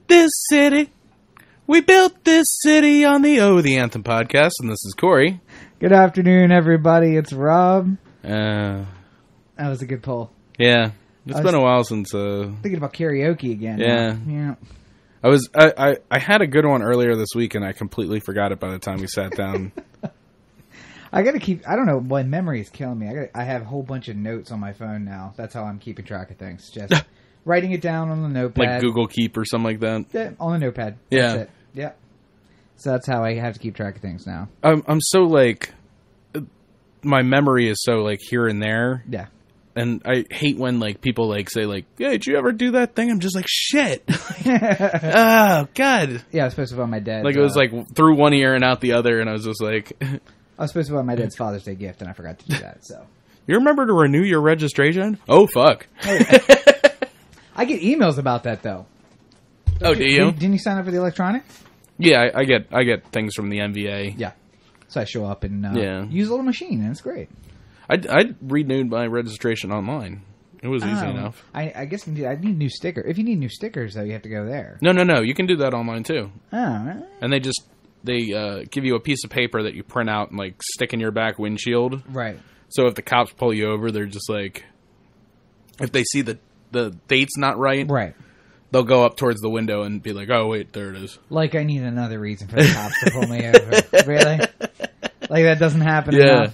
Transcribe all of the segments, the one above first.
this city. We built this city on the Anthem podcast, and this is Corey. Good afternoon, everybody. It's Rob. That was a good poll. Yeah. It's been a while since... thinking about karaoke again. Yeah. I had a good one earlier this week, and I completely forgot it by the time we sat down. I don't know, my memory is killing me. I have a whole bunch of notes on my phone now. That's how I'm keeping track of things. Just writing it down on the notepad. Like Google Keep or something like that? Yeah, on the notepad. Yeah. That's it. Yeah. So that's how I have to keep track of things now. I'm so, like... My memory is so, like, here and there. Yeah. And I hate when, like, people, like, say, like, yeah, did you ever do that thing? I'm just like, shit. Oh, God. Yeah, I was supposed to vote my dad. Like, it was, like, through one ear and out the other, and I was just like... I was supposed to vote my dad's Father's Day gift, and I forgot to do that, so... You remember to renew your registration? Oh, fuck. I get emails about that, though. Oh, do you? Didn't you sign up for the electronic? Yeah, I get things from the MVA. Yeah. So I show up and use a little machine, and it's great. I renewed my registration online. It was easy enough. I guess I need new stickers. If you need new stickers, though, you have to go there. No. You can do that online, too. Oh, really? And they give you a piece of paper that you print out and, like, stick in your back windshield. Right. So if the cops pull you over, they're just like... If they see the date's not right... Right. They'll go up towards the window and be like, oh, wait, there it is. Like, I need another reason for the cops to pull me over. Really? Like, that doesn't happen enough?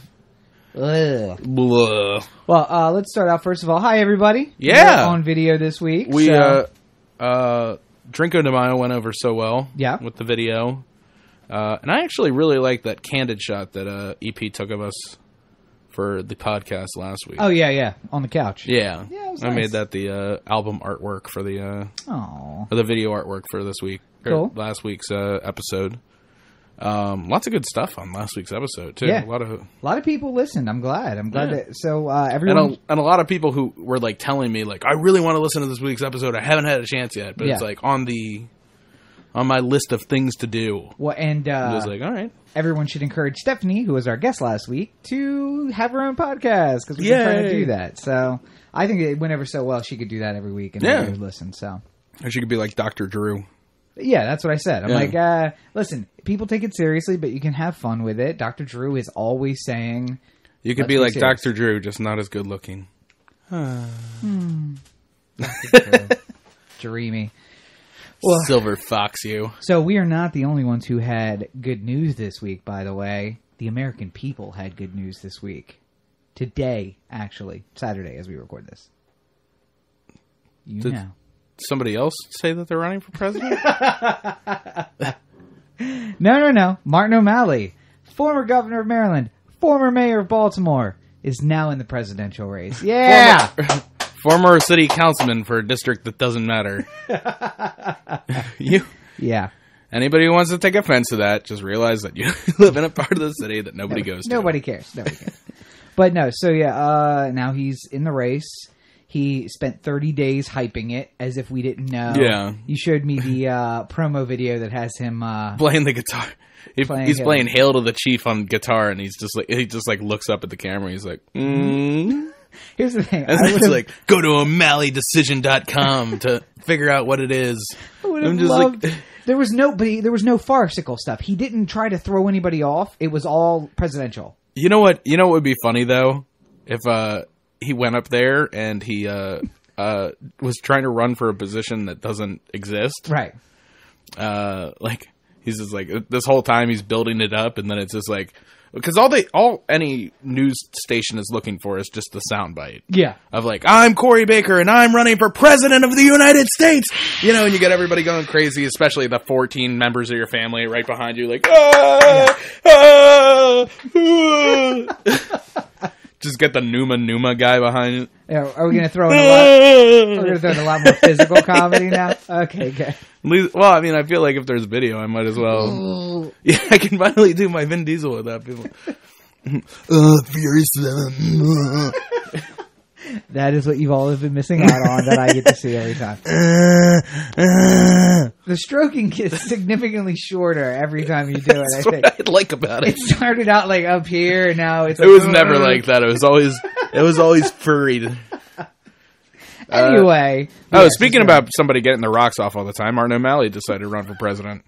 Ugh. Blah. Well, let's start out, first of all. Hi, everybody. Yeah. We're on video this week. Drinko de Mayo went over so well. Yeah. With the video. And I actually really liked that candid shot that EP took of us for the podcast last week. Oh, yeah. On the couch. Yeah. Yeah, it was I nice. made that the album artwork for the... Aww. Or the video artwork for this week. Cool. Last week's episode. Lots of good stuff on last week's episode, too. Yeah. A lot of people listened. I'm glad. Yeah. That... So, everyone... And a lot of people who were, like, telling me, like, I really want to listen to this week's episode. I haven't had a chance yet. But it's, like, on my list of things to do. Well, and... I was like, all right. Everyone should encourage Stephanie, who was our guest last week, to have her own podcast, because we've been trying to do that. So I think it went over so well she could do that every week and everybody would listen. So or she could be like Dr. Drew. Yeah, that's what I said. I'm like, listen, people take it seriously, but you can have fun with it. Dr. Drew is always saying... You could be like serious. Dr. Drew, just not as good looking. Dreamy. Well, Silver Fox you. So we are not the only ones who had good news this week, by the way. The American people had good news this week. Today, actually. Saturday, as we record this. Did somebody else say that they're running for president? No. Martin O'Malley, former governor of Maryland, former mayor of Baltimore, is now in the presidential race. Yeah! Former city councilman for a district that doesn't matter. Yeah. Anybody who wants to take offense to that, just realize that you live in a part of the city that nobody goes to. Nobody cares. But no, so now he's in the race. He spent 30 days hyping it as if we didn't know. Yeah. You showed me the promo video that has him... playing the guitar. He's playing Hail to the Chief on guitar, and he just looks up at the camera. He's like, Here's the thing. And it's like, go to o'malleyDecision.com to figure out what it is. I'm just like... There was no farcical stuff. He didn't try to throw anybody off. It was all presidential. You know what would be funny, though? If he went up there and he was trying to run for a position that doesn't exist. Right. Like, he's just like, this whole time he's building it up, and then it's just like... Because all any news station is looking for is just the soundbite. Yeah. Of like, I'm Corey Baker and I'm running for president of the United States. You know, and you get everybody going crazy, especially the 14 members of your family right behind you, like, Just get the Numa guy behind it. Yeah, are we going to throw in a lot? We're going to throw in a lot more physical comedy now. Okay, good. Well, I mean, I feel like if there's video, I might as well. Yeah, I can finally do my Vin Diesel with that. People, Fury 7. That is what you've all been missing out on that I get to see every time. The stroking gets significantly shorter every time you do it. That's what I like about it. It started out like up here, and now it's. It was never like that. It was always furried. Anyway. Speaking about somebody getting the rocks off all the time, Martin O'Malley decided to run for president.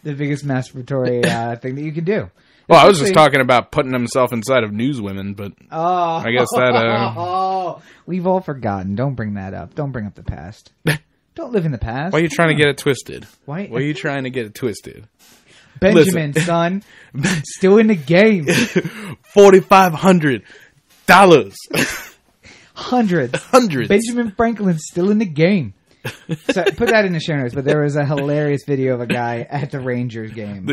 The biggest masturbatory thing that you can do. Well, I was just talking about putting himself inside of newswomen, but I guess that... We've all forgotten. Don't bring that up. Don't bring up the past. Don't live in the past. Why are you trying to get it twisted? Why are you trying to get it twisted? Benjamin, son. Still in the game. $4,500. Hundreds. Benjamin Franklin's still in the game. So put that in the show notes, but there was a hilarious video of a guy at the Rangers game.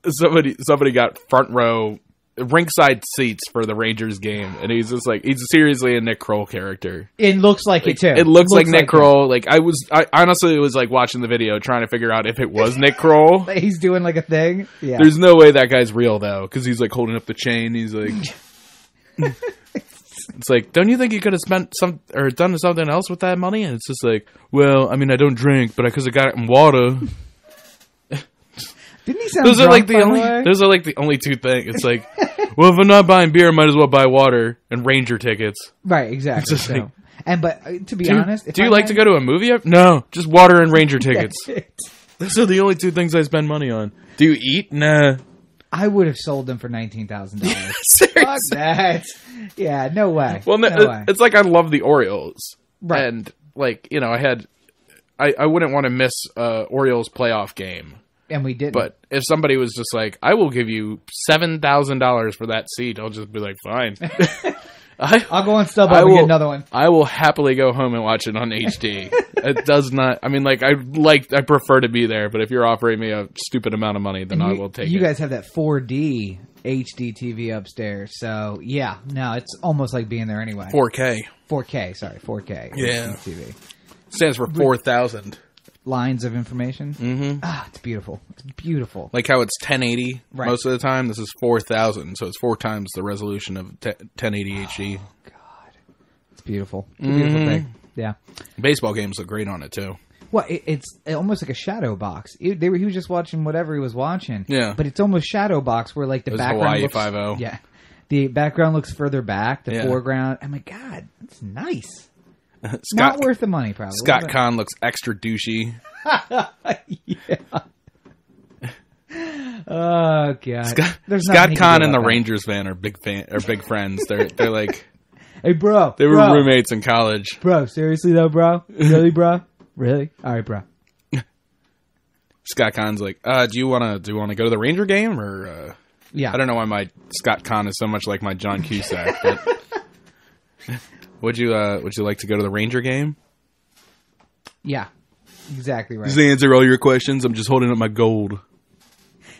Somebody got front row ringside seats for the Rangers game, and he's seriously a Nick Kroll character. It looks like it too. It looks like Nick Kroll. Like I honestly was like watching the video trying to figure out if it was Nick Kroll. He's doing like a thing. Yeah. There's no way that guy's real though, because he's like holding up the chain. He's like, it's like, don't you think you could have spent done something else with that money? And it's just like, well, I mean, I don't drink, but I could have got it in water. Didn't he sound Those are like the only two things. It's like, well, if I'm not buying beer, I might as well buy water and Ranger tickets. Right, exactly. It's just like, but to be honest, do you like to go to a movie? No, just water and Ranger tickets. Those are the only two things I spend money on. Do you eat? Nah. I would have sold them for $19,000. Seriously? Fuck that. Yeah, no way. Well, no way. It's like I love the Orioles, right? And like I wouldn't want to miss Orioles playoff game. And we didn't. But if somebody was just like, I will give you $7,000 for that seat, I'll just be like, fine. I'll go on StubHub and get another one. I will happily go home and watch it on HD. It does not. I mean, I prefer to be there, but if you're offering me a stupid amount of money, then I will take it. You guys have that 4D HD TV upstairs, so yeah, no, it's almost like being there anyway. 4K. 4K. Yeah. TV Stands for 4,000. Lines of information. Mm-hmm. It's beautiful. It's beautiful. Like how it's 1080 most of the time. This is 4,000, so it's 4 times the resolution of 1080 HD. Oh, God. It's beautiful. It's a beautiful thing. Yeah. Baseball games look great on it, too. Well, it's almost like a shadow box. He was just watching whatever he was watching. Yeah. But it's almost shadow box where like the background looks... Hawaii 5-0. Yeah. The background looks further back. The foreground... Oh, my God. That's nice. Not worth the money, probably. Scott Conn looks extra douchey. Yeah. Oh God. Scott Conn and the Rangers fan are big friends. They're like, hey, bro. They were roommates in college. Bro, seriously though, bro? Really, bro? Really? All right, bro. Scott Conn's like, do you want to go to the Ranger game or? Yeah. I don't know why my Scott Conn is so much like my John Cusack. But would you like to go to the Ranger game? Yeah, exactly right. Just answer all your questions. I'm just holding up my gold.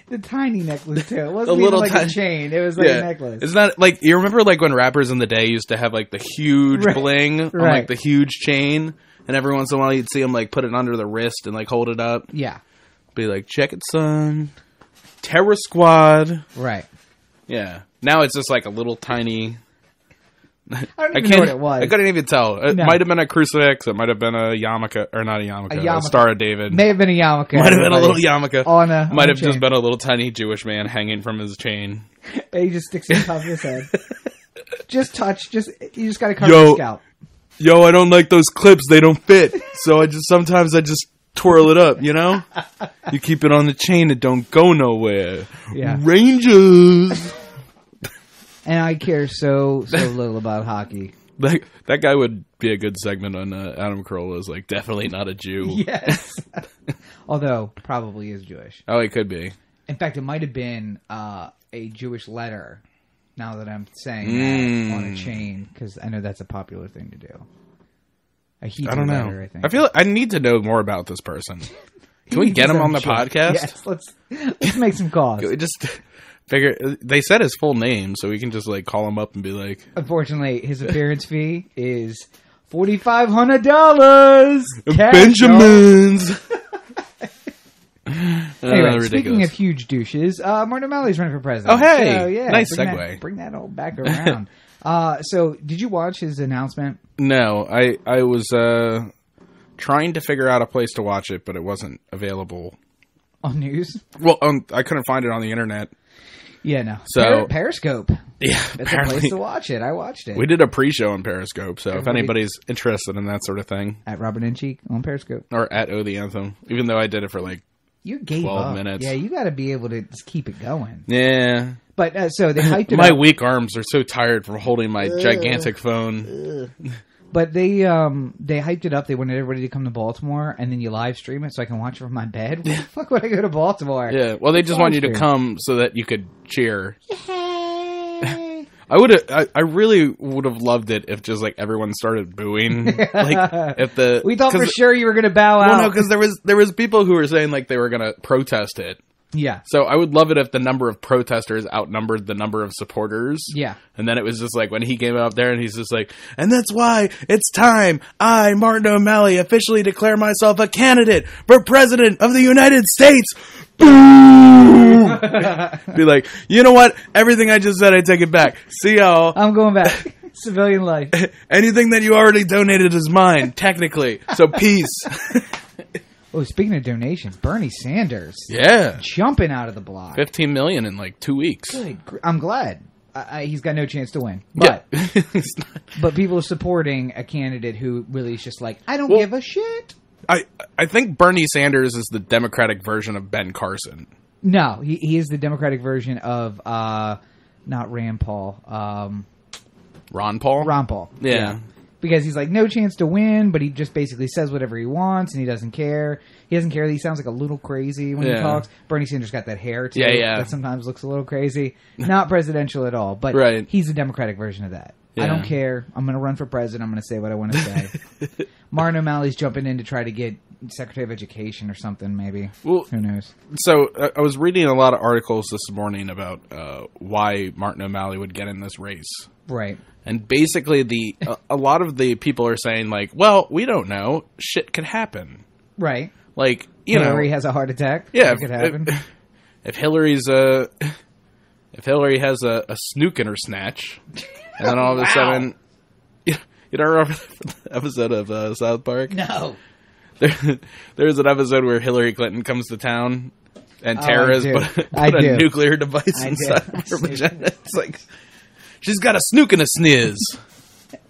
The tiny necklace too. It wasn't even like a chain. It was like a necklace. It's not like you remember like when rappers in the day used to have like the huge bling on like the huge chain, and every once in a while you'd see them like put it under the wrist and like hold it up. Yeah, be like, check it, son. Terror Squad. Right. Yeah. Now it's just like a little tiny. I don't even know what it was. I couldn't even tell. It might have been a crucifix. It might have been a yarmulke, or not a yarmulke. A Star of David. May have been a yarmulke. Might have been a little yarmulke. Might have just been a little tiny Jewish man hanging from his chain. He just sticks it on top of his head. Just touch. You just got to cover your scalp. Yo, I don't like those clips. They don't fit. So sometimes I just twirl it up. You know, you keep it on the chain. It don't go nowhere. Yeah. Rangers. And I care so little about hockey. That guy would be a good segment on Adam Carolla's, like, definitely not a Jew. Yes. Although, probably is Jewish. Oh, he could be. In fact, it might have been a Jewish letter, now that I'm saying that, on a chain, because I know that's a popular thing to do. A Hebrew I don't know. letter, I think. I feel I need to know more about this person. Can we get him on the podcast? Yes, let's make some calls. Can we just... They said his full name, so we can just like call him up and be like. Unfortunately, his appearance fee is $4,500. Benjamins. Anyway, speaking of huge douches, Martin O'Malley's running for president. Oh, hey, so, yeah, nice segue. Bring that all back around. So, did you watch his announcement? No, I was trying to figure out a place to watch it, but it wasn't available on news. Well, I couldn't find it on the internet. Yeah, no. So Periscope. Yeah, it's a place to watch it. I watched it. We did a pre-show on Periscope, so if anybody's interested in that sort of thing. At Robert and Cheek on Periscope. Or at the Anthem, even though I did it for like you gave 12 up. minutes. Yeah, you got to be able to just keep it going. Yeah. But so they hyped it My up. weak arms are so tired from holding my gigantic phone. But they hyped it up. They wanted everybody to come to Baltimore, and then you live stream it so I can watch it from my bed. Why the fuck would I go to Baltimore? Yeah, well, they just want you to come so that you could cheer. Yay! I really would have loved it if just like everyone started booing. Like if we thought for sure you were going to bow out. Well, no, because there was people who were saying like they were going to protest it. Yeah. So I would love it if the number of protesters outnumbered the number of supporters. Yeah. And then it was just like when he came up there and he's just like, and that's why it's time I, Martin O'Malley, officially declare myself a candidate for president of the United States. Boom! Be like, you know what? Everything I just said, I take it back. See y'all. I'm going back. Civilian life. Anything that you already donated is mine, technically. So peace. Oh, speaking of donations, Bernie Sanders. Yeah. Jumping out of the block. 15 million in like 2 weeks. Good. I'm glad. He's got no chance to win. But yeah. but people are supporting a candidate who really is just like, I don't give a shit. I think Bernie Sanders is the Democratic version of Ben Carson. No, he is the Democratic version of, not Rand Paul. Ron Paul? Ron Paul. Yeah. Because he's like, no chance to win, but he just basically says whatever he wants, and he doesn't care. He doesn't care that he sounds like a little crazy when he talks. Bernie Sanders got that hair, too. Yeah. That sometimes looks a little crazy. Not presidential at all, but he's the Democratic version of that. Yeah. I don't care. I'm going to run for president. I'm going to say what I want to say. Martin O'Malley's jumping in to try to get Secretary of Education or something, maybe. Well, who knows? So I was reading a lot of articles this morning about why Martin O'Malley would get in this race. Right. And basically, a lot of the people are saying, like, well, we don't know. Shit could happen. Right. Like, Hillary has a heart attack. Yeah. It could happen. If Hillary has a snook in her snatch, and then all of a sudden, you don't remember the episode of South Park? No. There's an episode where Hillary Clinton comes to town and terrorists put a nuclear device inside her vagina. It's like, she's got a snook and a sniz.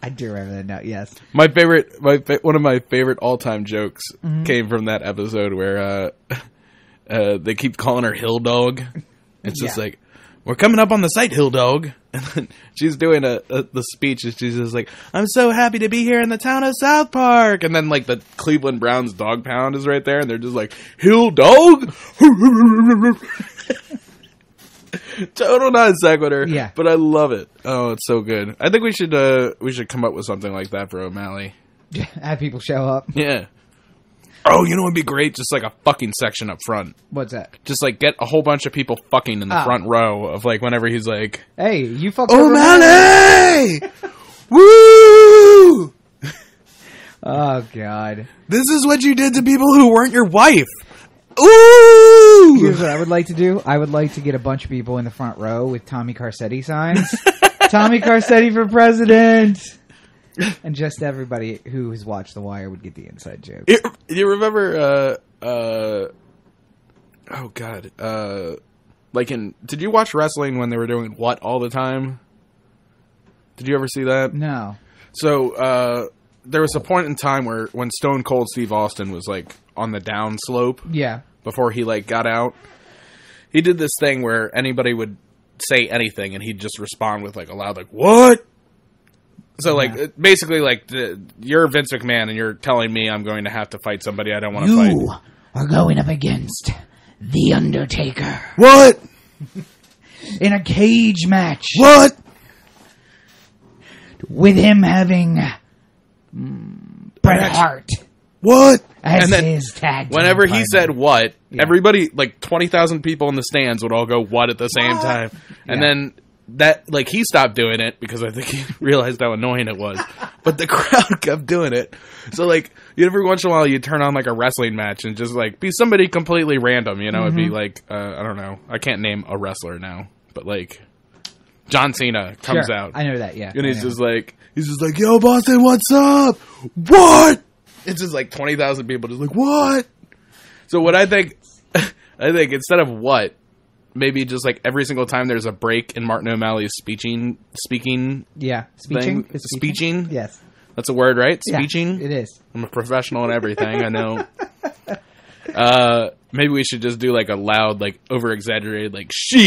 I do remember that now, yes. One of my favorite all-time jokes came from that episode where they keep calling her Hill Dog. It's just like, we're coming up on the site, Hill Dog. And then she's doing the speech, and she's just like, I'm so happy to be here in the town of South Park. And then, like, the Cleveland Browns dog pound is right there, and they're just like, Hill Dog? Total non sequitur. Yeah. But I love it. Oh, it's so good. I think we should come up with something like that for O'Malley. Have people show up. Yeah. Oh, you know what would be great? Just like a fucking section up front. What's that? Just like get a whole bunch of people fucking in the front row of like whenever he's like, hey, you fucked O'Malley! Woo! Oh, God. This is what you did to people who weren't your wife. Ooh! Here's what I would like to do. I would like to get a bunch of people in the front row with Tommy Carcetti signs. Tommy Carcetti for president! And just everybody who has watched The Wire would get the inside joke. You remember, oh God, did you watch wrestling when they were doing what all the time? Did you ever see that? No. So, there was a point in time when Stone Cold Steve Austin was like on the down slope. Yeah. Before he like got out, he did this thing where anybody would say anything and he'd just respond with like a loud like, what? So, like, basically, like, you're Vince McMahon, and you're telling me I'm going to have to fight somebody I don't want to fight. You are going up against The Undertaker. What? In a cage match. What? With him having Bret Hart. What? As his tag team whenever partner. He said what, everybody, like, 20,000 people in the stands would all go, what, at the same time. And then... that, like, he stopped doing it because I think he realized how annoying it was. But the crowd kept doing it. So, like, every once in a while you turn on, like, a wrestling match and just, like, be somebody completely random, you know? It'd be, like, I don't know. I can't name a wrestler now. But, like, John Cena comes out. I know that, yeah. And he's just like, yo, Boston, what's up? What? It's just, like, 20,000 people just like, what? So what I think instead of what, maybe just like every single time there's a break in Martin O'Malley's speaking. Yeah, speeching. Yes, that's a word, right? Speeching. Yeah, it is. I'm a professional in everything. I know. Maybe we should just do like a loud, like over exaggerated, like shit.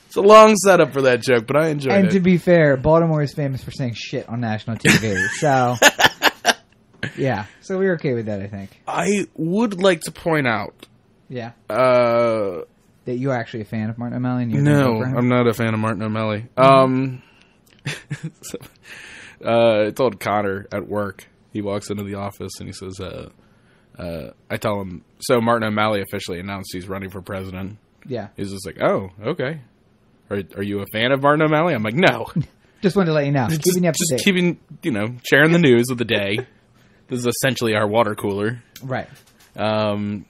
It's a long setup for that joke, but I enjoyed it. And to be fair, Baltimore is famous for saying shit on national TV, so yeah, so we're okay with that, I think. I would like to point out, that you're actually a fan of Martin O'Malley. And no, I'm not a fan of Martin O'Malley. I told Connor at work. He walks into the office and he says, I tell him, so Martin O'Malley officially announced he's running for president. Yeah. He's just like, oh, okay. Are you a fan of Martin O'Malley? I'm like, no. Just wanted to let you know. Keeping you up to date. Just keeping, sharing the news of the day. This is essentially our water cooler. Right. I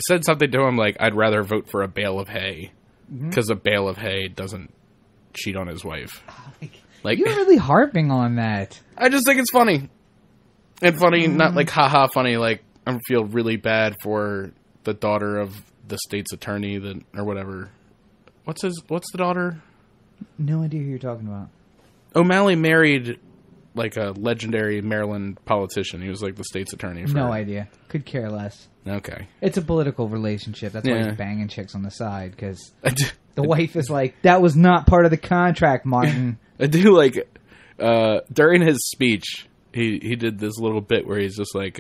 said something to him like, I'd rather vote for a bale of hay because a bale of hay doesn't cheat on his wife. Like, you're really harping on that. I just think it's funny. And funny, not like haha funny, like I feel really bad for the daughter of the state's attorney or whatever. What's the daughter? No idea who you're talking about. O'Malley married like a legendary Maryland politician. He was like the state's attorney for No idea. Could care less. Okay. It's a political relationship. That's why he's banging chicks on the side, because the wife is like, that was not part of the contract, Martin. I do like during his speech, he did this little bit where he's just like,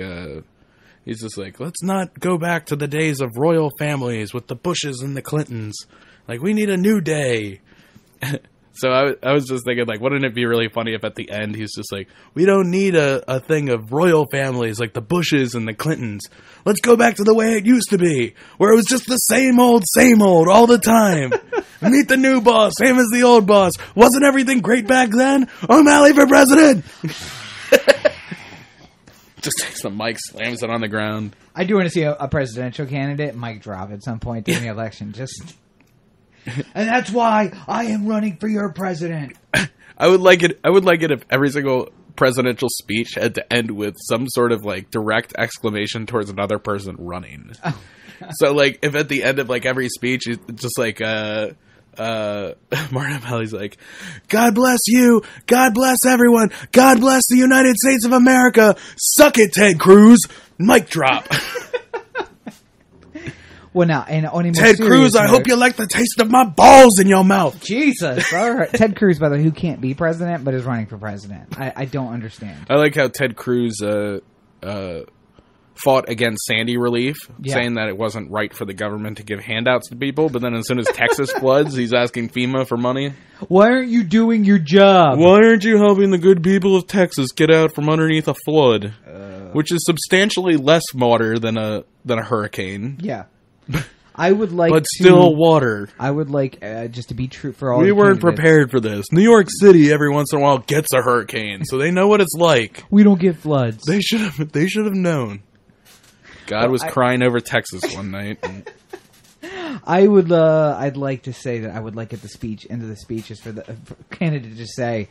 let's not go back to the days of royal families with the Bushes and the Clintons. Like, we need a new day. So I was just thinking, like, wouldn't it be really funny if at the end he's just like, we don't need a thing of royal families like the Bushes and the Clintons. Let's go back to the way it used to be, where it was just the same old all the time. Meet the new boss, same as the old boss. Wasn't everything great back then? O'Malley for president! Just takes the mic, slams it on the ground. I do want to see a presidential candidate mic drop at some point during the election. And that's why I am running for your president. I would like it if every single presidential speech had to end with some sort of like direct exclamation towards another person running. Oh. So like if at the end of like every speech it's just like Martin O'Malley's like, God bless you, God bless everyone, God bless the United States of America, suck it, Ted Cruz, mic drop. Well, now, and on a more Ted Cruz, I hope you like the taste of my balls in your mouth. Jesus. All right. Ted Cruz, by the way, who can't be president, but is running for president. I don't understand. I like how Ted Cruz fought against Sandy relief, saying that it wasn't right for the government to give handouts to people, but then as soon as Texas floods, he's asking FEMA for money. Why aren't you doing your job? Why aren't you helping the good people of Texas get out from underneath a flood, which is substantially less water than a hurricane? Yeah. I would like but still water. I would like, just to be true for all we weren't prepared for this. New York City every once in a while gets a hurricane, so they know what it's like. We don't get floods. They should have known. God was crying over Texas one night. And I'd like to say that I would like at the end of the speech is for the candidate to just say,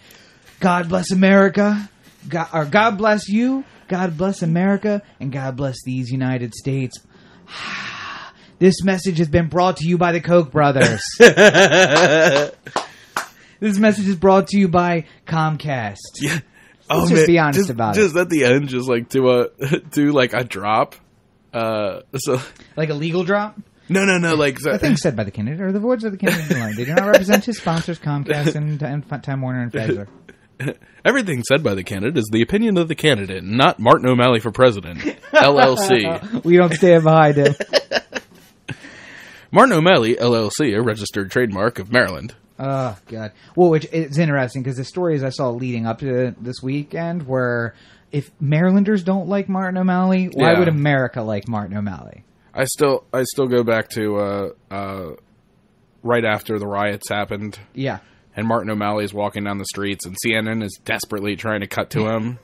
God bless America, God bless you, God bless America, and God bless these United States. This message has been brought to you by the Koch brothers. This message is brought to you by Comcast. Yeah. Let's just be honest about it. Just at the end, just like do like a drop. So like a legal drop? No. Like the things said by the candidate are the words of the candidate. They do not represent his sponsors, Comcast and Time Warner and Pfizer. Everything said by the candidate is the opinion of the candidate, not Martin O'Malley for president, LLC. We don't stand behind him. Martin O'Malley, LLC, a registered trademark of Maryland. Oh, God. Well, which it's interesting because the stories I saw leading up to this weekend were, if Marylanders don't like Martin O'Malley, why would America like Martin O'Malley? I still go back to right after the riots happened. Yeah. And Martin O'Malley is walking down the streets, and CNN is desperately trying to cut to him.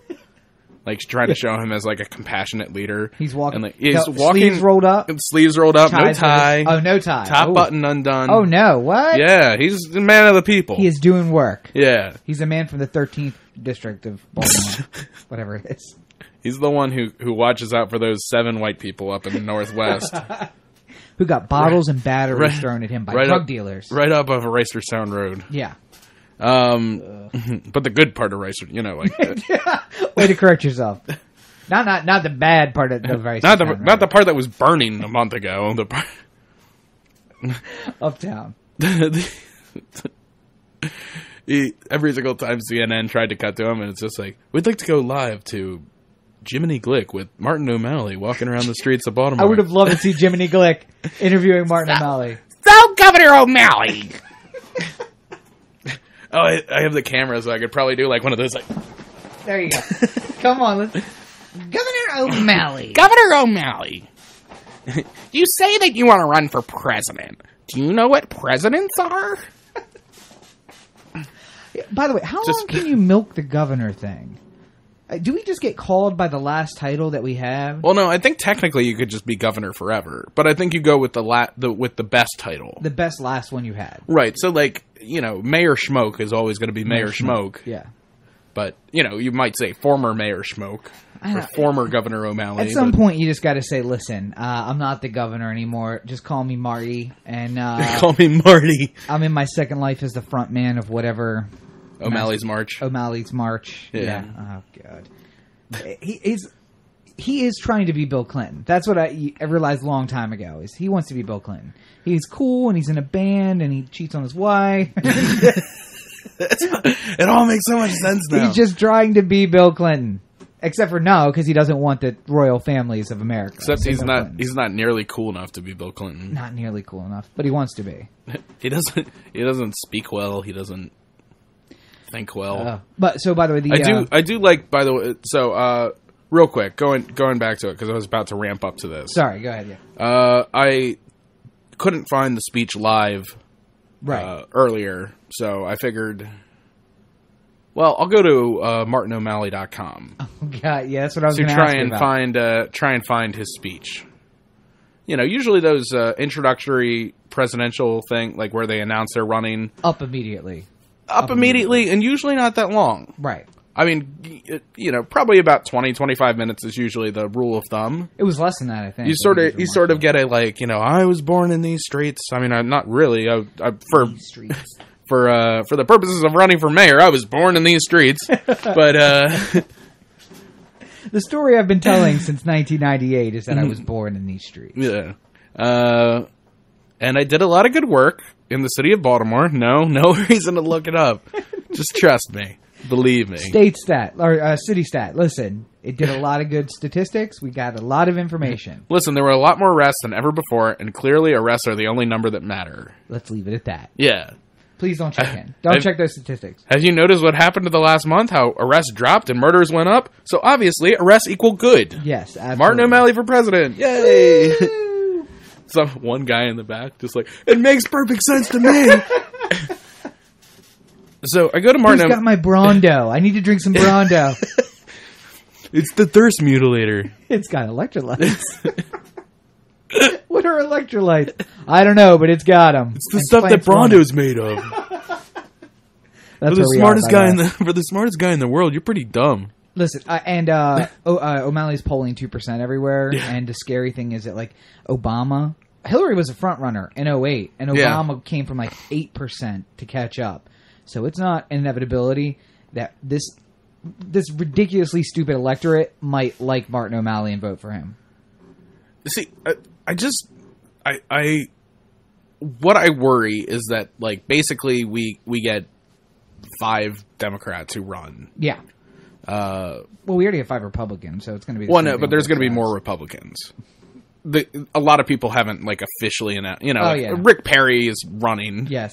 Like, trying to show him as, like, a compassionate leader. He's walking. And, like, he's walking. Sleeves rolled up. No tie. Oh, no tie. Top button undone. Oh, no. What? Yeah, he's the man of the people. He is doing work. Yeah. He's a man from the 13th district of Baltimore. Whatever it is. He's the one who watches out for those 7 white people up in the Northwest. Who got bottles and batteries thrown at him by drug dealers. Right up of Reisterstown Road. Yeah. But the good part of Reister, like... Way to correct yourself. Not the bad part of the Reisterstown Not the part that was burning a month ago. The part... Uptown. Every single time CNN tried to cut to him, and it's just like, we'd like to go live to Jiminy Glick with Martin O'Malley walking around the streets of Baltimore. I would have loved to see Jiminy Glick interviewing Martin O'Malley. So, Governor O'Malley! Oh, I have the camera, so I could probably do like one of those, like... There you go. Come on, Governor O'Malley. Governor O'Malley. You say that you want to run for president. Do you know what presidents are? By the way, how long can you milk the governor thing? Do we just get called by the last title that we have? Well, no, I think technically you could just be governor forever, but I think you go with the best title, the best last one you had. Right. So, like, Mayor Schmoke is always going to be Mayor Schmoke. Yeah. But you might say former Mayor Schmoke or former Governor O'Malley. At some point, you just got to say, "Listen, I'm not the governor anymore. Just call me Marty." And call me Marty. I'm in my second life as the front man of whatever. O'Malley's March. O'Malley's March. Yeah. Oh God. He is trying to be Bill Clinton. That's what I realized a long time ago. Is he wants to be Bill Clinton. He's cool and he's in a band and he cheats on his wife. It all makes so much sense now. He's just trying to be Bill Clinton. Except for no, because he doesn't want the royal families of America. Except he's not nearly cool enough to be Bill Clinton. Not nearly cool enough, but he wants to be. He doesn't speak well. He doesn't think well. But so, by the way, I do like. By the way, so real quick, going back to it because I was about to ramp up to this. Sorry, go ahead. Yeah. I couldn't find the speech live earlier, so I figured. Well, I'll go to martino'malley.com. Oh God, yeah, that's what I was going to ask you about. Try and find his speech. Usually those introductory presidential thing, like where they announce they're running, up immediately, and usually not that long. Right. I mean, probably about 20, 25 minutes is usually the rule of thumb. It was less than that, I think. You sort of get a I was born in these streets. I mean, I'm not really. These streets. For the purposes of running for mayor, I was born in these streets. But the story I've been telling since 1998 is that I was born in these streets. Yeah. And I did a lot of good work in the city of Baltimore. No reason to look it up. Just trust me. Believe me. State stat, or city stat. Listen, it did a lot of good statistics. We got a lot of information. Listen, there were a lot more arrests than ever before, and clearly arrests are the only number that matter. Let's leave it at that. Yeah. Please don't check in. Don't check those statistics. Have you noticed what happened to the last month? How arrests dropped and murders went up? So obviously, arrests equal good. Yes, absolutely. Martin O'Malley for president. Yay! Some one guy in the back just like, it makes perfect sense to me. So I go to Martin. Who's got my Brondo? I need to drink some Brondo. It's the thirst mutilator. It's got electrolytes. What are electrolytes? I don't know, but it's got them. It's the stuff that Brondo's made of. That's for the smartest guy in the world, you're pretty dumb. Listen, O'Malley's polling 2% everywhere, and the scary thing is that Hillary was a front runner in 2008, and Obama came from 8% to catch up. So it's not an inevitability that this ridiculously stupid electorate might like Martin O'Malley and vote for him. See, what I worry is that basically we get 5 Democrats who run. Yeah. Well, we already have 5 Republicans, so it's going to be. But there's going to be more Republicans. A lot of people haven't officially announced. Rick Perry is running. Yes.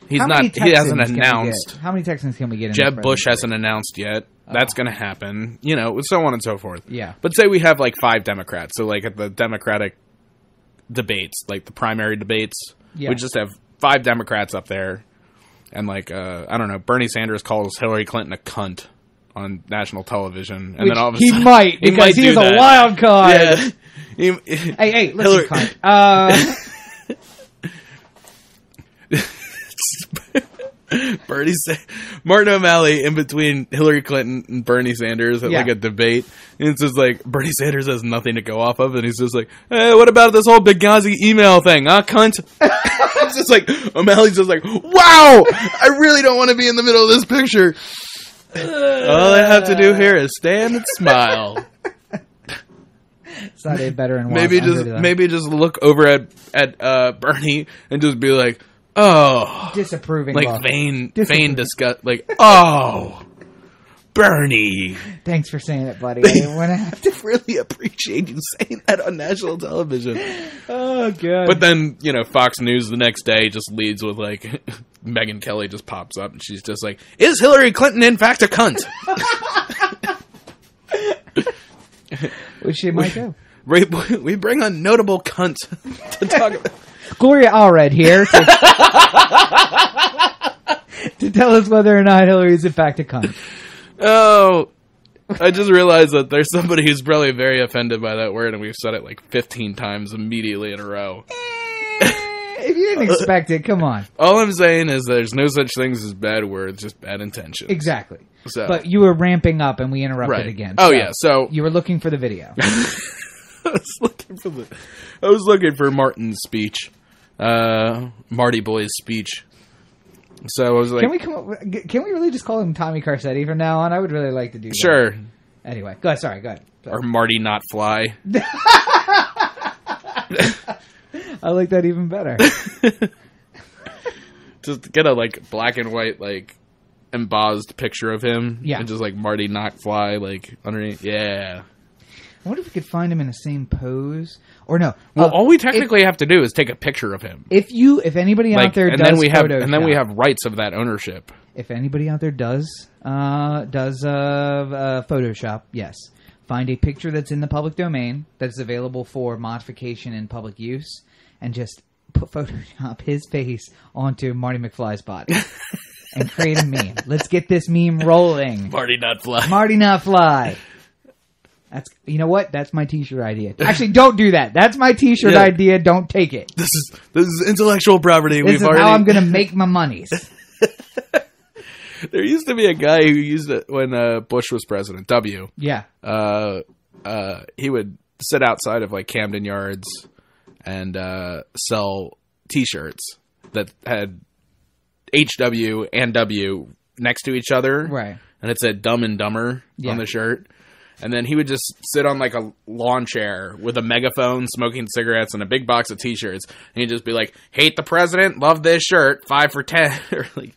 He hasn't announced. How many Texans can we get? Jeb Bush hasn't announced yet. That's going to happen. So on and so forth. Yeah. But say we have 5 Democrats. So at the Democratic debates, the primary debates, we just have 5 Democrats up there, and I don't know, Bernie Sanders calls Hillary Clinton a cunt on national television, and then all of a sudden he might because he is a wild card. Yeah. Hey, listen, cunt. Martin O'Malley in between Hillary Clinton and Bernie Sanders at like a debate. And it's just like Bernie Sanders has nothing to go off of, and he's just like, "Hey, what about this whole Benghazi email thing, huh, cunt?" It's just like O'Malley's just like, "Wow, I really don't want to be in the middle of this picture. All I have to do here is stand and smile." It's not a better and maybe just look over at Bernie and just be like, "Oh," disapproving, like vain disgust, like, "Oh, Bernie, thanks for saying it, buddy. I have to really appreciate you saying that on national television." Oh god! But then Fox News the next day just leads with like Megyn Kelly just pops up and she's just like, "Is Hillary Clinton in fact a cunt?" Which she might do. We bring a notable cunt to talk about. Gloria Allred here to tell us whether or not Hillary is in fact a cunt. Oh, I just realized that there's somebody who's probably very offended by that word, and we've said it like 15 times immediately in a row. If you didn't expect it, come on. All I'm saying is there's no such things as bad words, just bad intentions. Exactly. So. But you were ramping up, and we interrupted again. Oh, yeah. So you were looking for the video. I was looking for Martin's speech, Marty Boy's speech. So I was like, can we really just call him Tommy Carcetti from now on? I would really like to do that. Sure. Anyway, go ahead. Sorry. Or Marty NotFly. I like that even better. Just get a like black and white like embossed picture of him. Yeah. And just like Marty NotFly like underneath. Yeah. I wonder if we could find him in the same pose, or no. Well, all we technically have to do is take a picture of him. If anybody out there does Photoshop, and then we have rights of that ownership. If anybody out there does Photoshop, yes, find a picture that's in the public domain that's available for modification and public use, and just Photoshop his face onto Marty McFly's body and create a meme. Let's get this meme rolling. Marty NotFly. Marty NotFly. You know what? That's my T-shirt idea. Actually, don't do that. That's my T-shirt idea. Don't take it. This is intellectual property. This is how I'm going to make my monies. There used to be a guy who used it when Bush was president. W. Yeah. He would sit outside of like Camden Yards and sell T-shirts that had HW and W next to each other. Right. And it said Dumb and Dumber on the shirt. And then he would just sit on like a lawn chair with a megaphone, smoking cigarettes, and a big box of T-shirts. And he'd just be like, "Hate the president, love this shirt, 5 for 10. Or like,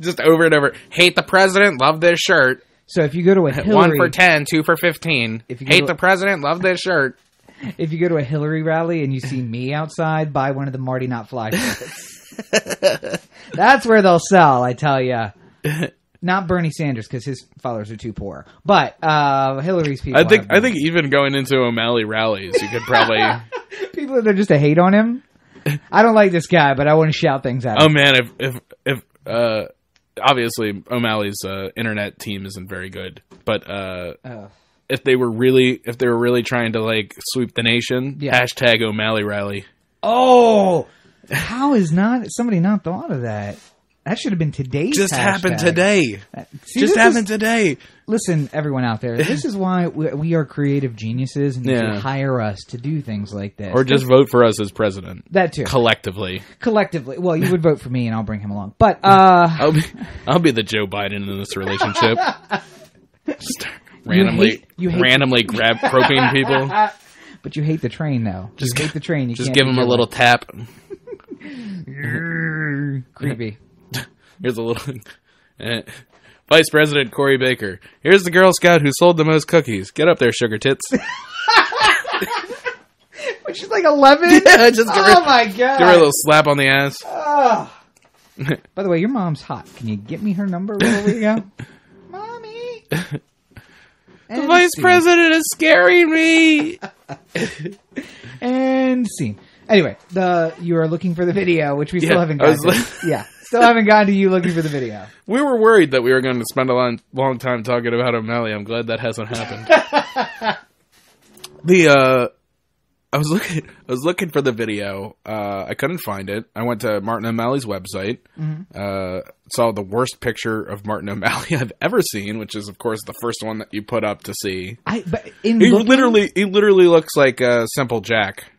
just over and over. "Hate the president, love this shirt." So if you go to a Hillary... 1 for 10, 2 for 15. Hate the president, love this shirt. If you go to a Hillary rally and you see me outside, buy one of the Marty NotFly shirts. That's where they'll sell, I tell you. Not Bernie Sanders, because his followers are too poor. But Hillary's people. I think even going into O'Malley rallies, you could probably people that are just to hate on him. I don't like this guy, but I want to shout things at him. Oh man, if obviously O'Malley's internet team isn't very good, but if they were really trying to like sweep the nation, hashtag O'Malley rally. Oh, how is somebody not thought of that? That should have been today's Just hashtag. Happened today. Happened today. Listen, everyone out there, this is why we are creative geniuses and you should hire us to do things like this. Or just vote for us as president. That too. Collectively. Well, you would vote for me and I'll bring him along. But I'll be the Joe Biden in this relationship. Just randomly groping people. But you hate the train though. Just hate the train. You just give him a little tap. Creepy. Here's a little... Vice President Cory Baker. Here's the Girl Scout who sold the most cookies. Get up there, sugar tits. But she's like 11? Yeah, just give her, my God. Give her a little slap on the ass. Oh. By the way, your mom's hot. Can you get me her number before we go? Mommy. The Vice President is scaring me. And scene. Anyway, you are looking for the video, which we still haven't gotten to. Still haven't gotten to you looking for the video. We were worried that we were going to spend a long time talking about O'Malley. I'm glad that hasn't happened. I was looking for the video. I couldn't find it. I went to Martin O'Malley's website. Saw the worst picture of Martin O'Malley I've ever seen, which is, of course, the first one that you put up to see. He literally looks like Simple Jack.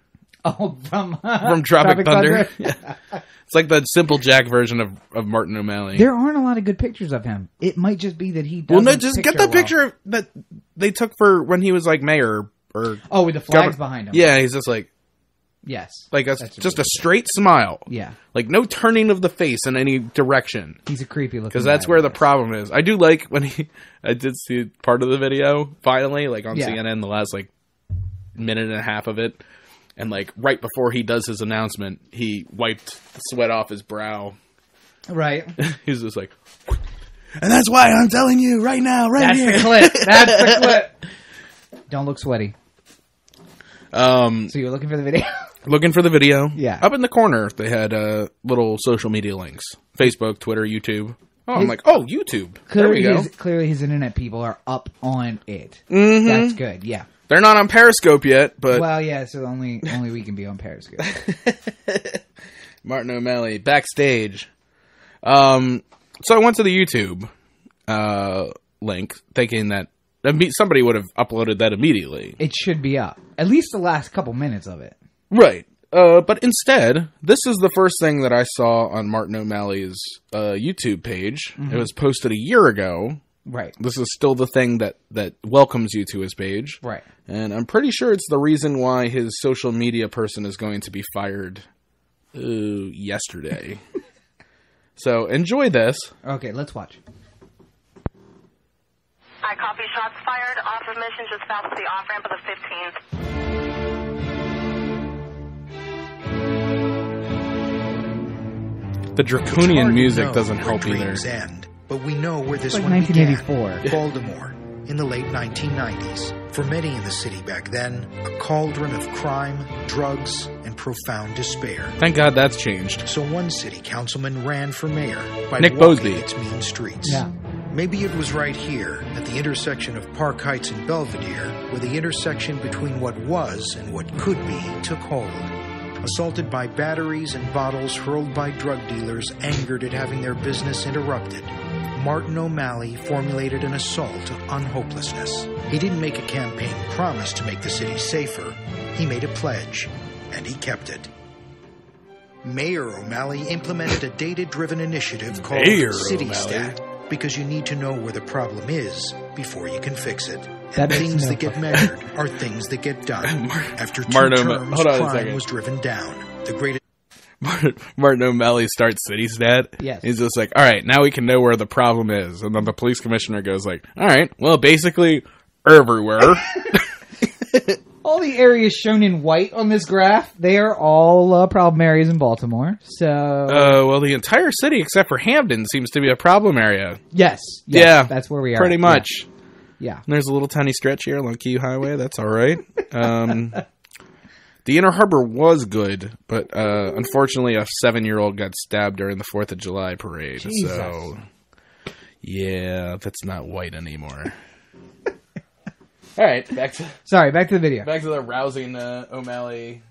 Oh, from Tropic Thunder. Yeah. It's like the Simple Jack version of Martin O'Malley. There aren't a lot of good pictures of him. It might just be that he doesn't. Well, no, just get the picture that they took for when he was like mayor. Or with the flags behind him. Yeah, he's just like... Yes. Like just a straight smile. Yeah. Like no turning of the face in any direction. He's a creepy looking guy. Because that's where the problem is. I do like when I did see part of the video, finally, like on CNN, the last like minute and a half of it. And like right before he does his announcement, he wiped the sweat off his brow. Right. He's just like... And that's why I'm telling you right now, here. That's the clip. That's the clip. Don't look sweaty. So you're looking for the video? Looking for the video. Yeah. Up in the corner, they had little social media links. Facebook, Twitter, YouTube. Oh, I'm like, YouTube. There we go. Clearly his internet people are up on it. Mm-hmm. That's good, yeah. They're not on Periscope yet, but... Well, yeah, so only we can be on Periscope. Martin O'Malley, backstage. So I went to the YouTube link, thinking that somebody would have uploaded that immediately. It should be up. At least the last couple minutes of it. Right. But instead, this is the first thing that I saw on Martin O'Malley's YouTube page. Mm-hmm. It was posted a year ago. Right. This is still the thing that welcomes you to his page. Right. And I'm pretty sure it's the reason why his social media person is going to be fired yesterday. So enjoy this. Okay, let's watch. I copy, shots fired off of mission just south of the off-ramp of the 15th. The draconian music doesn't help either. End, but we know where this like one 1984. began. Baltimore, in the late 1990s. For many in the city back then, a cauldron of crime, drugs, and profound despair. Thank God that's changed. So one city councilman ran for mayor by Nick walking Bosby. its mean streets. Yeah. Maybe it was right here, at the intersection of Park Heights and Belvedere, where the intersection between what was and what could be took hold. Assaulted by batteries and bottles hurled by drug dealers angered at having their business interrupted, Martin O'Malley formulated an assault on hopelessness. He didn't make a campaign promise to make the city safer. He made a pledge, and he kept it. Mayor O'Malley implemented a data-driven initiative called CityStat, because you need to know where the problem is before you can fix it. And things that get measured are things that get done. After two terms, crime was driven down. The greatest... Martin O'Malley starts CityStat. Yes. He's just like, all right, now we can know where the problem is. And then the police commissioner goes like, all right, well, basically everywhere. All the areas shown in white on this graph, they are all problem areas in Baltimore. So, well, the entire city except for Hamden seems to be a problem area. Yes, yeah, that's where we are. Pretty much. Yeah. And there's a little tiny stretch here along Key Highway. That's all right. The Inner Harbor was good, but unfortunately, a 7-year-old got stabbed during the 4th of July parade. Jesus. So, yeah, that's not white anymore. All right, back to the video. Back to the rousing O'Malley.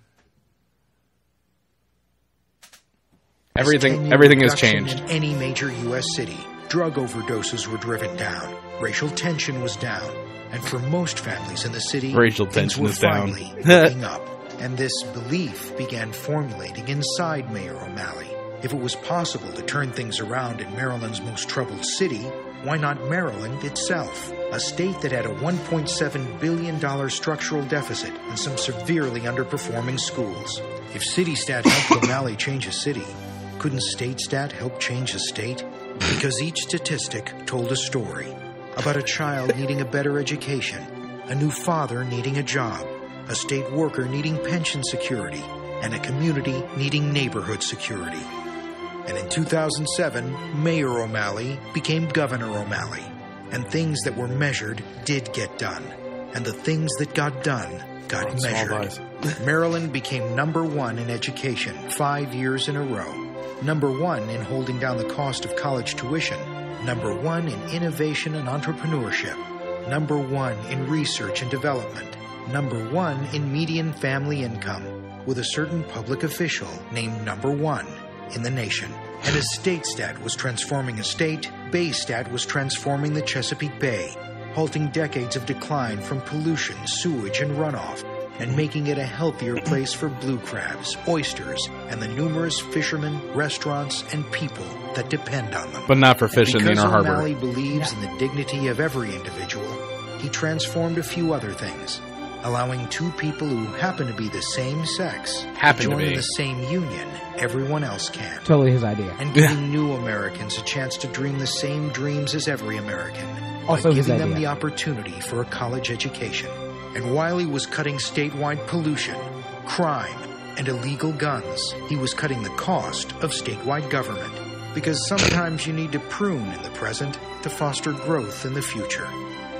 Everything has changed. In any major U.S. city, drug overdoses were driven down, racial tension was down, and for most families in the city, racial things tension were is down. finally looking up. And this belief began formulating inside Mayor O'Malley. If it was possible to turn things around in Maryland's most troubled city, why not Maryland itself? A state that had a $1.7 billion structural deficit and some severely underperforming schools. If CityStat helped O'Malley change a city, couldn't StateStat help change a state? Because each statistic told a story about a child needing a better education, a new father needing a job, a state worker needing pension security, and a community needing neighborhood security. And in 2007, Mayor O'Malley became Governor O'Malley. And things that were measured did get done. And the things that got done got measured. Maryland became #1 in education 5 years in a row. #1 in holding down the cost of college tuition. #1 in innovation and entrepreneurship. #1 in research and development. number 1 in median family income, with a certain public official named number 1 in the nation. And as Statestat was transforming a state, Baystat was transforming the Chesapeake Bay, halting decades of decline from pollution, sewage, and runoff, and making it a healthier place for blue crabs, oysters, and the numerous fishermen, restaurants, and people that depend on them. But not for fish in the Inner Harbor. Because O'Malley believes in the dignity of every individual, he transformed a few other things, allowing 2 people who happen to be the same sex to join in the same union everyone else can. Totally his idea. And giving new Americans a chance to dream the same dreams as every American. Also by his giving idea. them the opportunity for a college education. And while he was cutting statewide pollution, crime, and illegal guns, he was cutting the cost of statewide government. Because sometimes you need to prune in the present to foster growth in the future.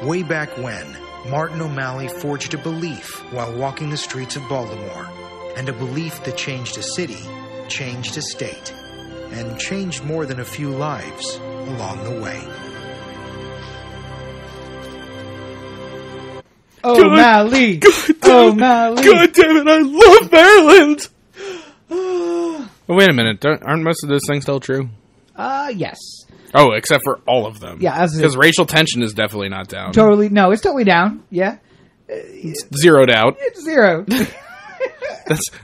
Way back when, Martin O'Malley forged a belief while walking the streets of Baltimore. And a belief that changed a city, changed a state, and changed more than a few lives along the way. O'Malley! O'Malley! God damn it, I love Maryland! Oh, wait a minute, aren't most of those things still true? Yes. Oh, except for all of them. Yeah, because racial tension is definitely not down. Totally, no, it's totally down. Yeah. It's zeroed out. It's 0.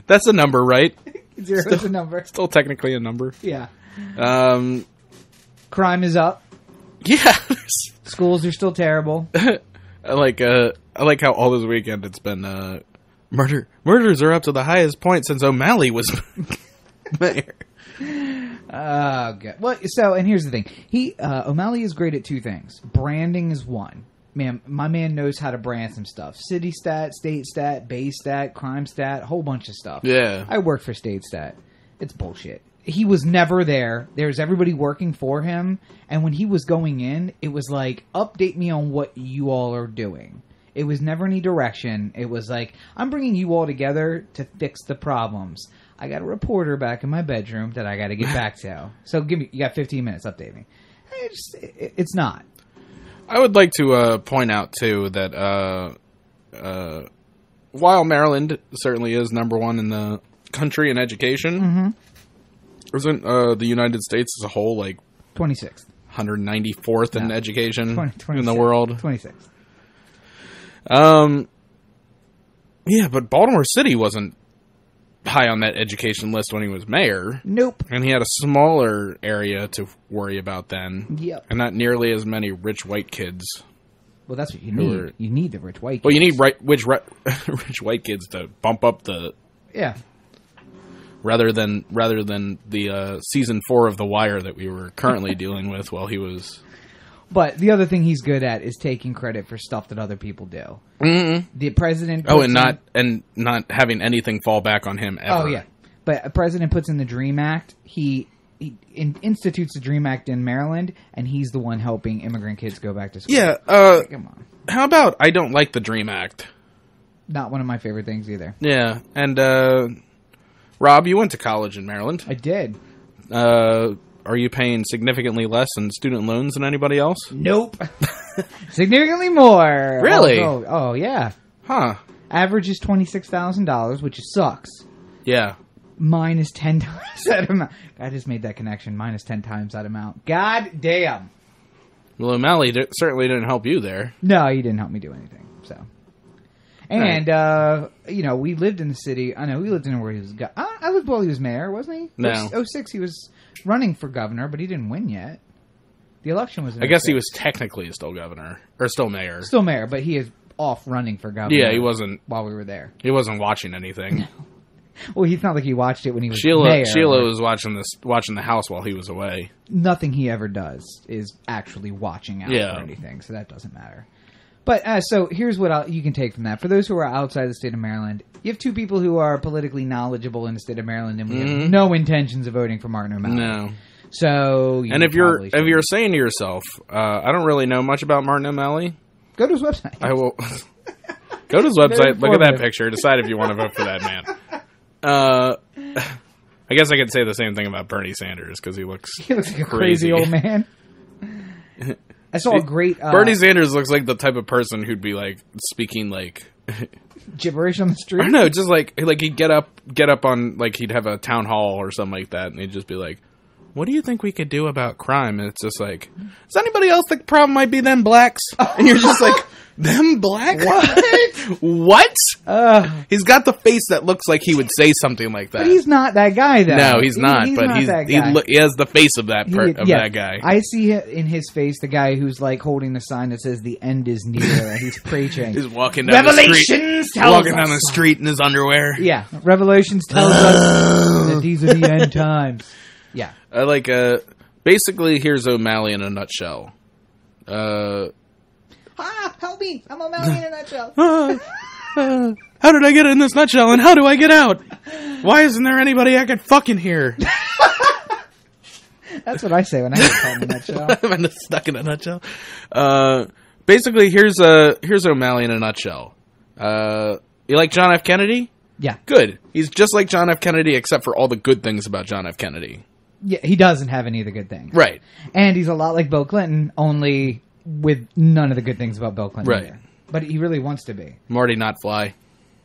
That's a number, right? 0 is a number. Still technically a number. Yeah. Crime is up. Yeah. Schools are still terrible. I like how all this weekend it's been murders are up to the highest point since O'Malley was mayor. Oh, good. Well, so, and here's the thing. O'Malley is great at 2 things. Branding is one. Man, my man knows how to brand some stuff. City stat, state stat, bay stat, crime stat, a whole bunch of stuff. Yeah. I worked for state stat. It's bullshit. He was never there. There's everybody working for him. And when he was going in, it was like, update me on what you all are doing. It was never any direction. It was like, I'm bringing you all together to fix the problems. I got a reporter back in my bedroom that I got to get back to. So you got 15 minutes, update me. It's not. I would like to point out, too, that while Maryland certainly is number 1 in the country in education, isn't the United States as a whole like 26th, 194th in education 26th, in the world? 26th. Yeah, but Baltimore City wasn't high on that education list when he was mayor. Nope. And he had a smaller area to worry about then. Yep. And not nearly as many rich white kids. Well, that's what you need. You need the rich white kids. Well, you need rich white kids to bump up the... Yeah. Rather than the season 4 of The Wire that we were currently dealing with while he was... But the other thing he's good at is taking credit for stuff that other people do. Mm-hmm. The president... and not having anything fall back on him ever. Oh, yeah. But a president puts in the DREAM Act. He institutes the DREAM Act in Maryland, and he's the one helping immigrant kids go back to school. Yeah. Come on. How about I don't like the DREAM Act? Not one of my favorite things either. Yeah. And, Rob, you went to college in Maryland. I did. Are you paying significantly less in student loans than anybody else? Nope. Significantly more. Really? Oh, yeah. Huh. Average is $26,000, which sucks. Yeah. Mine is 10 times that amount. I just made that connection. Mine is 10 times that amount. God damn. Well, O'Malley certainly didn't help you there. No, he didn't help me do anything. So, and we lived in the city. I know we lived in where he was. I lived while he was mayor, wasn't he? No. 06, he was running for governor, but he didn't win yet. The election was in I guess 06. he was technically still governor or still mayor. Still mayor, but he is off running for governor. Yeah, he wasn't while we were there. He wasn't watching anything. No. Well, it's not like he watched it when he was mayor. Sheila was watching the house while he was away. Nothing he ever does is actually watching out for anything, so that doesn't matter. But so here's what you can take from that. For those who are outside the state of Maryland, you have 2 people who are politically knowledgeable in the state of Maryland, and we have no intentions of voting for Martin O'Malley. No. So, if you're saying to yourself, I don't really know much about Martin O'Malley, go to his website. I will go to his website. Look at that picture. Decide if you want to vote for that man. I guess I could say the same thing about Bernie Sanders because he looks like a crazy old man. I saw a great... Bernie Sanders looks like the type of person who'd be like speaking like Gibberish on the street? I don't know, just like he'd get up on, like, he'd have a town hall or something like that, and he'd just be like, what do you think we could do about crime? And it's just like, does anybody else think the problem might be them blacks? And you're just like, them blacks? What? He's got the face that looks like he would say something like that. But he's not that guy, though. No, he's not. But not that guy. He has the face of that that guy. I see in his face the guy who's like holding the sign that says "The end is near," and he's preaching. He's walking down the street in his underwear. Yeah, Revelations tells us that these are the end times. Yeah, I like. Basically, here's O'Malley in a nutshell. Help me! I'm O'Malley in a nutshell. How did I get in this nutshell, and how do I get out? Why isn't there anybody I can fuck in here? That's what I say when I get caught in a nutshell. I'm stuck in a nutshell. Basically, here's O'Malley in a nutshell. You like John F. Kennedy? Yeah. Good. He's just like John F. Kennedy, except for all the good things about John F. Kennedy. Yeah, he doesn't have any of the good things. Right. And he's a lot like Bill Clinton, only with none of the good things about Bill Clinton. Right. Either. But he really wants to be. Marty NotFly.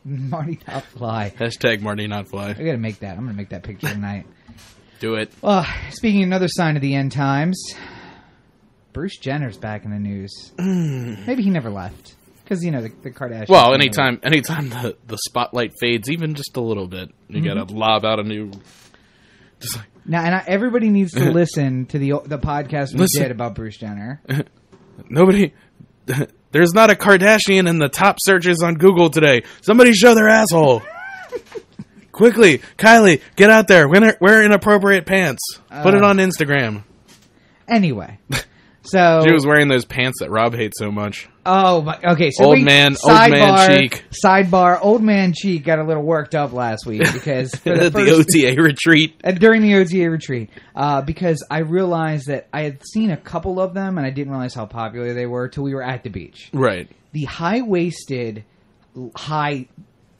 Marty NotFly. Hashtag Marty NotFly. I gotta make that. I'm gonna make that picture tonight. Do it. Speaking of another sign of the end times, Bruce Jenner's back in the news. Maybe he never left. Because, you know, the Kardashians... Well, anytime the spotlight fades even just a little bit, you gotta lob out a new... Just like... Now, and everybody needs to listen to the podcast we did about Bruce Jenner. Nobody... There's not a Kardashian in the top searches on Google today. Somebody show their asshole. Quickly, Kylie, get out there. Wear inappropriate pants. Put it on Instagram. Anyway, so... She was wearing those pants that Rob hates so much. Oh, okay. So old man cheek. Sidebar, old man cheek got a little worked up last week because... For the OTA retreat. During the OTA retreat. Because I realized that I had seen a couple of them and I didn't realize how popular they were till we were at the beach. Right. The high-waisted,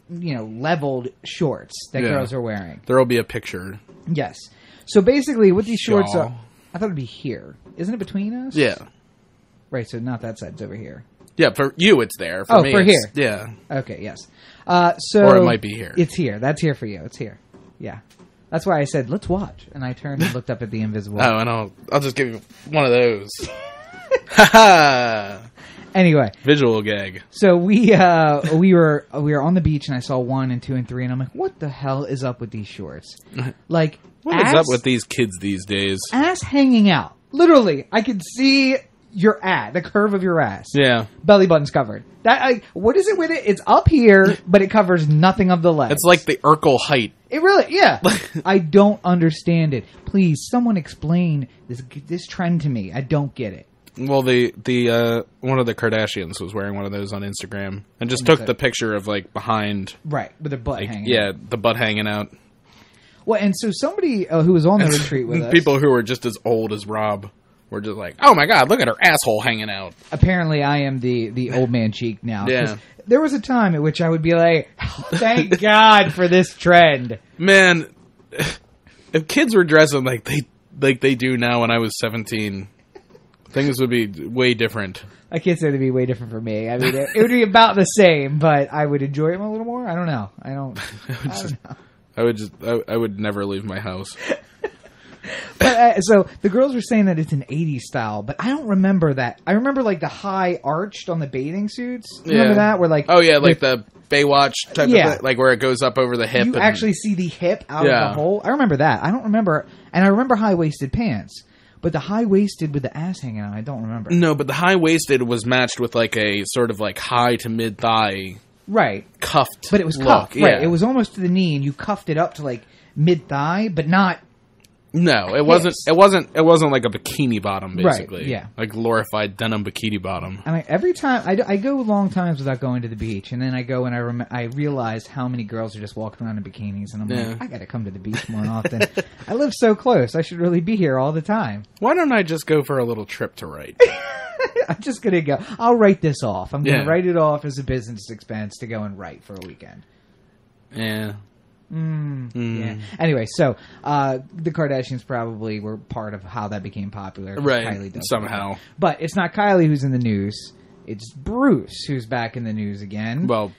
leveled shorts that girls are wearing. There will be a picture. Yes. So basically what these shorts are... I thought it'd be here. Isn't it between us? Yeah. Right, so not that side, it's over here. Yeah, for you it's there. For me, for here. Yeah. Okay, yes. Or it might be here. It's here. That's here for you. It's here. Yeah. That's why I said, let's watch. And I turned and looked up at the invisible. Oh, and I'll just give you one of those. Ha-ha! Anyway. Visual gag. So we were on the beach and I saw 1 and 2 and 3 and I'm like, what the hell is up with these shorts? Like, what is up with these kids these days? Ass hanging out. Literally, I could see your ass, the curve of your ass. Yeah. Belly button's covered. What is it with it? It's up here, but it covers nothing of the legs. It's like the Urkel height. It really, yeah. I don't understand it. Please, someone explain this trend to me. I don't get it. Well, the one of the Kardashians was wearing one of those on Instagram and just took the picture of like behind. Right, with their butt hanging out. Yeah, the butt hanging out. Well, and so somebody who was on the retreat with us... People who were just as old as Rob were just like, oh my God, look at her asshole hanging out. Apparently, I am the old man cheek now. Yeah. There was a time at which I would be like, thank God for this trend. Man, if kids were dressing like they do now when I was 17, things would be way different. I can't say they'd be way different for me. I mean, it would be about the same, but I would enjoy them a little more. I don't know. I don't know. I would never leave my house. But, so the girls were saying that it's an 80s style, but I don't remember that. I remember like the high arched on the bathing suits. Remember that? Where like like the Baywatch type of thing, like where it goes up over the hip. You actually see the hip out of the hole. I remember that. I don't remember, and I remember high waisted pants. But the high-waisted with the ass hanging out, I don't remember. No, but the high-waisted was matched with like a sort of like high to mid-thigh. Right. Cuffed. But it was cuffed. Look. Right. Yeah. It was almost to the knee and you cuffed it up to like mid-thigh, but not... No, it wasn't like a bikini bottom, basically. Right, yeah. Like glorified denim bikini bottom. I mean, every time... I go long times without going to the beach, and then I go and I realize how many girls are just walking around in bikinis, and I'm like, I gotta come to the beach more often. I live so close. I should really be here all the time. Why don't I just go for a little trip to Wright? I'm just gonna go. I'll write this off. I'm gonna write it off as a business expense to go and write for a weekend. Yeah. Yeah. Anyway, so the Kardashians probably were part of how that became popular. Right. Kylie does somehow. But it's not Kylie who's in the news. It's Bruce who's back in the news again. Well,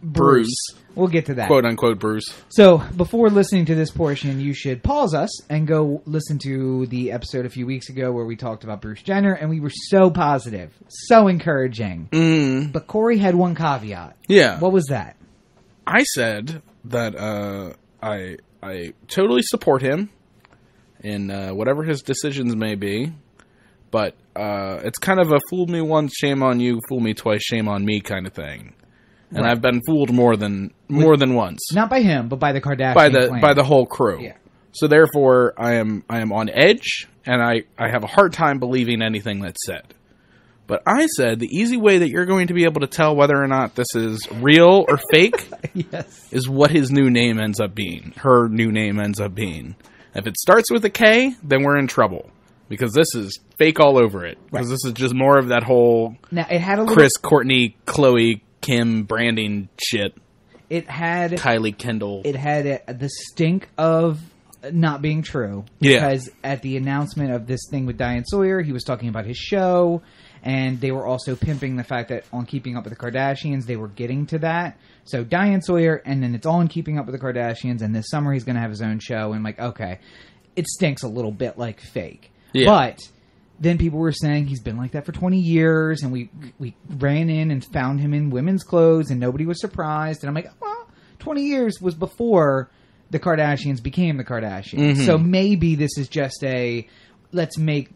Bruce. We'll get to that. Quote unquote Bruce. So, before listening to this portion, you should pause us and go listen to the episode a few weeks ago where we talked about Bruce Jenner, and we were so positive, so encouraging. Mm. But Corey had one caveat. Yeah. What was that? I said that I totally support him in whatever his decisions may be, but it's kind of a fool me once, shame on you, fool me twice, shame on me kind of thing. And I've been fooled more than once. Not by him, but by the Kardashian by the whole crew. Yeah. So therefore, I am on edge, and I have a hard time believing anything that's said. But I said the easy way that you're going to be able to tell whether or not this is real or fake is what his new name ends up being. Her new name ends up being. If it starts with a K, then we're in trouble. Because this is fake all over it. Because this is just more of that whole now, it had a Chris, Courtney, Chloe, Kim branding shit. It had Kylie Kendall. It had the stink of not being true. Yeah. Because at the announcement of this thing with Diane Sawyer, he was talking about his show, and they were also pimping the fact that on Keeping Up with the Kardashians, they were getting to that. So Diane Sawyer, and then it's all in Keeping Up with the Kardashians, and this summer he's going to have his own show, and I'm like, okay, it stinks a little bit like fake. Yeah. But then people were saying he's been like that for 20 years, and we ran in and found him in women's clothes, and nobody was surprised. And I'm like, well, 20 years was before the Kardashians became the Kardashians. Mm-hmm. So maybe this is just a, let's make,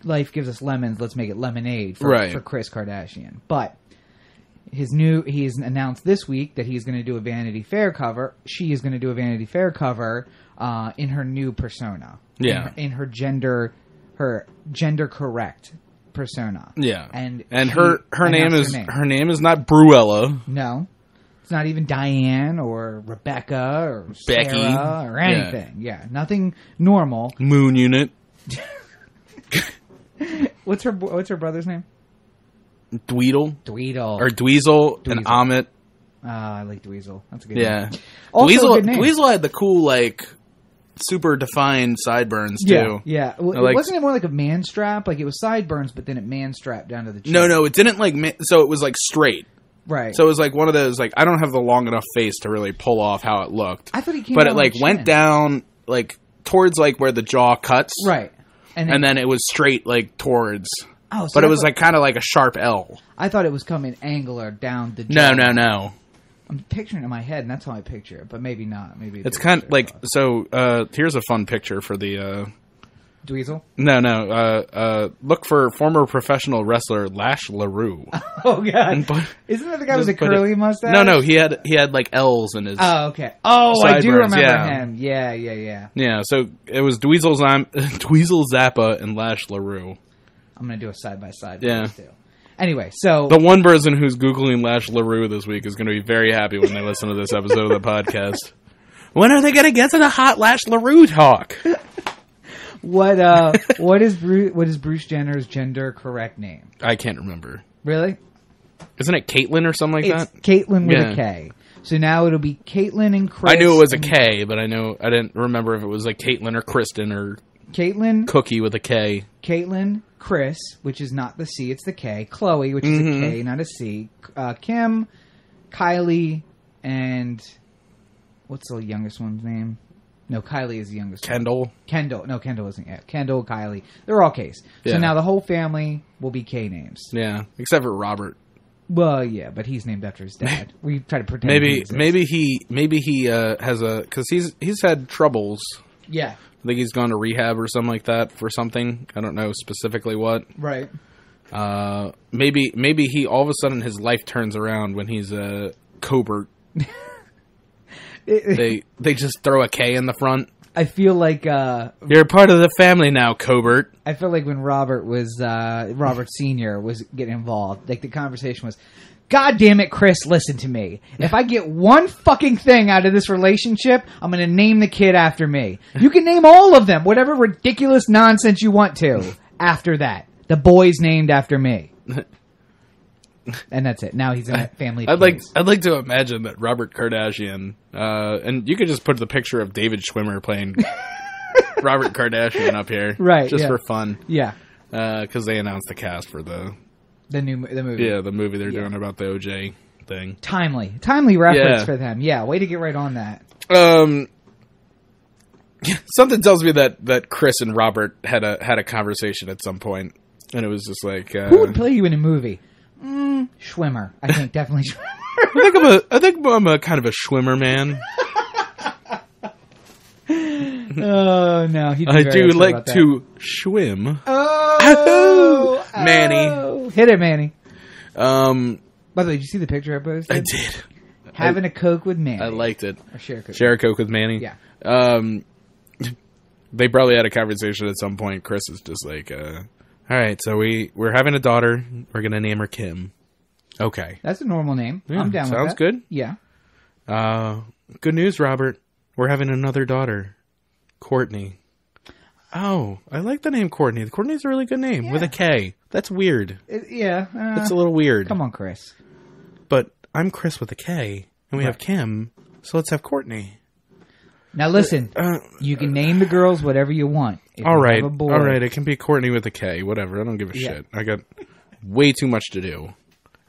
life gives us lemons, let's make it lemonade for Kris Kardashian. But he's announced this week that he's going to do a Vanity Fair cover. She is going to do a Vanity Fair cover in her new persona. Yeah. In her gender correct persona. Yeah. And her name is not Bruella. No. It's not even Diane or Rebecca or Becky Sarah or anything. Yeah. Nothing normal. Moon Unit. What's her brother's name? Dweedle. Or Dweezil and Amit. I like Dweezil. That's a good name. Also a good name. Dweezil had the cool, like, super defined sideburns too. Yeah. Well, wasn't it more like a man strap? Like it was sideburns, but then it man strapped down to the chin. No, it didn't so it was like straight. Right. So it was like one of those, like, I don't have the long enough face to really pull off how it looked. I thought he came but down it like went down like towards like where the jaw cuts. Right. And then it was straight like towards. Oh, so but it was like kind of like a sharp L. I thought it was coming angular down the jaw. No. I'm picturing it in my head, and that's how I picture it, but maybe not. Maybe it's kind of like so. Here's a fun picture for the Dweezil. No. Look for former professional wrestler Lash LaRue. Oh God! Isn't that the guy with the curly mustache? No. He had like L's in his. Oh, okay. Oh, I do remember him. Yeah. Yeah. So it was Dweezil Zappa and Lash LaRue. I'm gonna do a side by side. Yeah. Anyway, so the one person who's Googling Lash LaRue this week is going to be very happy when they listen to this episode of the podcast. When are they going to get to the hot Lash LaRue talk? What is Bruce Jenner's gender correct name? I can't remember. Really? Isn't it Caitlyn or something like that? It's Caitlyn with a K. So now it'll be Caitlyn and Chris. I knew it was a K, but I didn't remember if it was like Caitlyn or Kristen or Caitlyn Cookie with a K. Caitlyn, Chris, which is not the C, it's the K. Chloe, which is a K, not a C. Kim, Kylie, and what's the youngest one's name? No, Kylie is the youngest Kendall. No, Kendall isn't yet. Kendall, Kylie. They're all Ks. Yeah. So now the whole family will be K names. Yeah, except for Robert. Well, yeah, but he's named after his dad. We try to pretend. Maybe he has a because he's had troubles. Yeah. I think he's gone to rehab or something like that for something. I don't know specifically what. Right. Maybe he all of a sudden his life turns around when he's a Cobert. They just throw a K in the front. I feel like you're a part of the family now, Cobert. I feel like when Robert Sr. was getting involved, like the conversation was, God damn it, Chris, listen to me. If I get one fucking thing out of this relationship, I'm going to name the kid after me. You can name all of them, whatever ridiculous nonsense you want to. After that, the boy's named after me. And that's it. Now he's in a family. I'd like to imagine that Robert Kardashian, and you could just put the picture of David Schwimmer playing Robert Kardashian up here, right? Just for fun, yeah. Because they announced the cast for the movie. Yeah, the movie they're doing about the OJ thing. Timely reference for them. Yeah, way to get right on that. Something tells me that Chris and Robert had a conversation at some point, and it was just like, who would play you in a movie? Schwimmer. I think definitely Schwimmer. I think I'm a kind of a Schwimmer man. Oh no, I do like to swim. Oh, Manny, hit it, Manny. By the way, did you see the picture I posted? I did. Having a Coke with Manny. I liked it. Or share a Coke with Manny. Yeah. They probably had a conversation at some point. Chris is just like, all right, so we're having a daughter. We're gonna name her Kim. Okay, that's a normal name. Yeah, I'm down with that. Sounds good. Yeah. Good news, Robert. We're having another daughter, Courtney. Oh, I like the name Courtney. Courtney's a really good name with a K. That's weird. That's a little weird. Come on, Chris. But I'm Chris with a K, and we have Kim, so let's have Courtney. Now listen, you can name the girls whatever you want. All right, it can be Courtney with a K, whatever. I don't give a shit. I got way too much to do,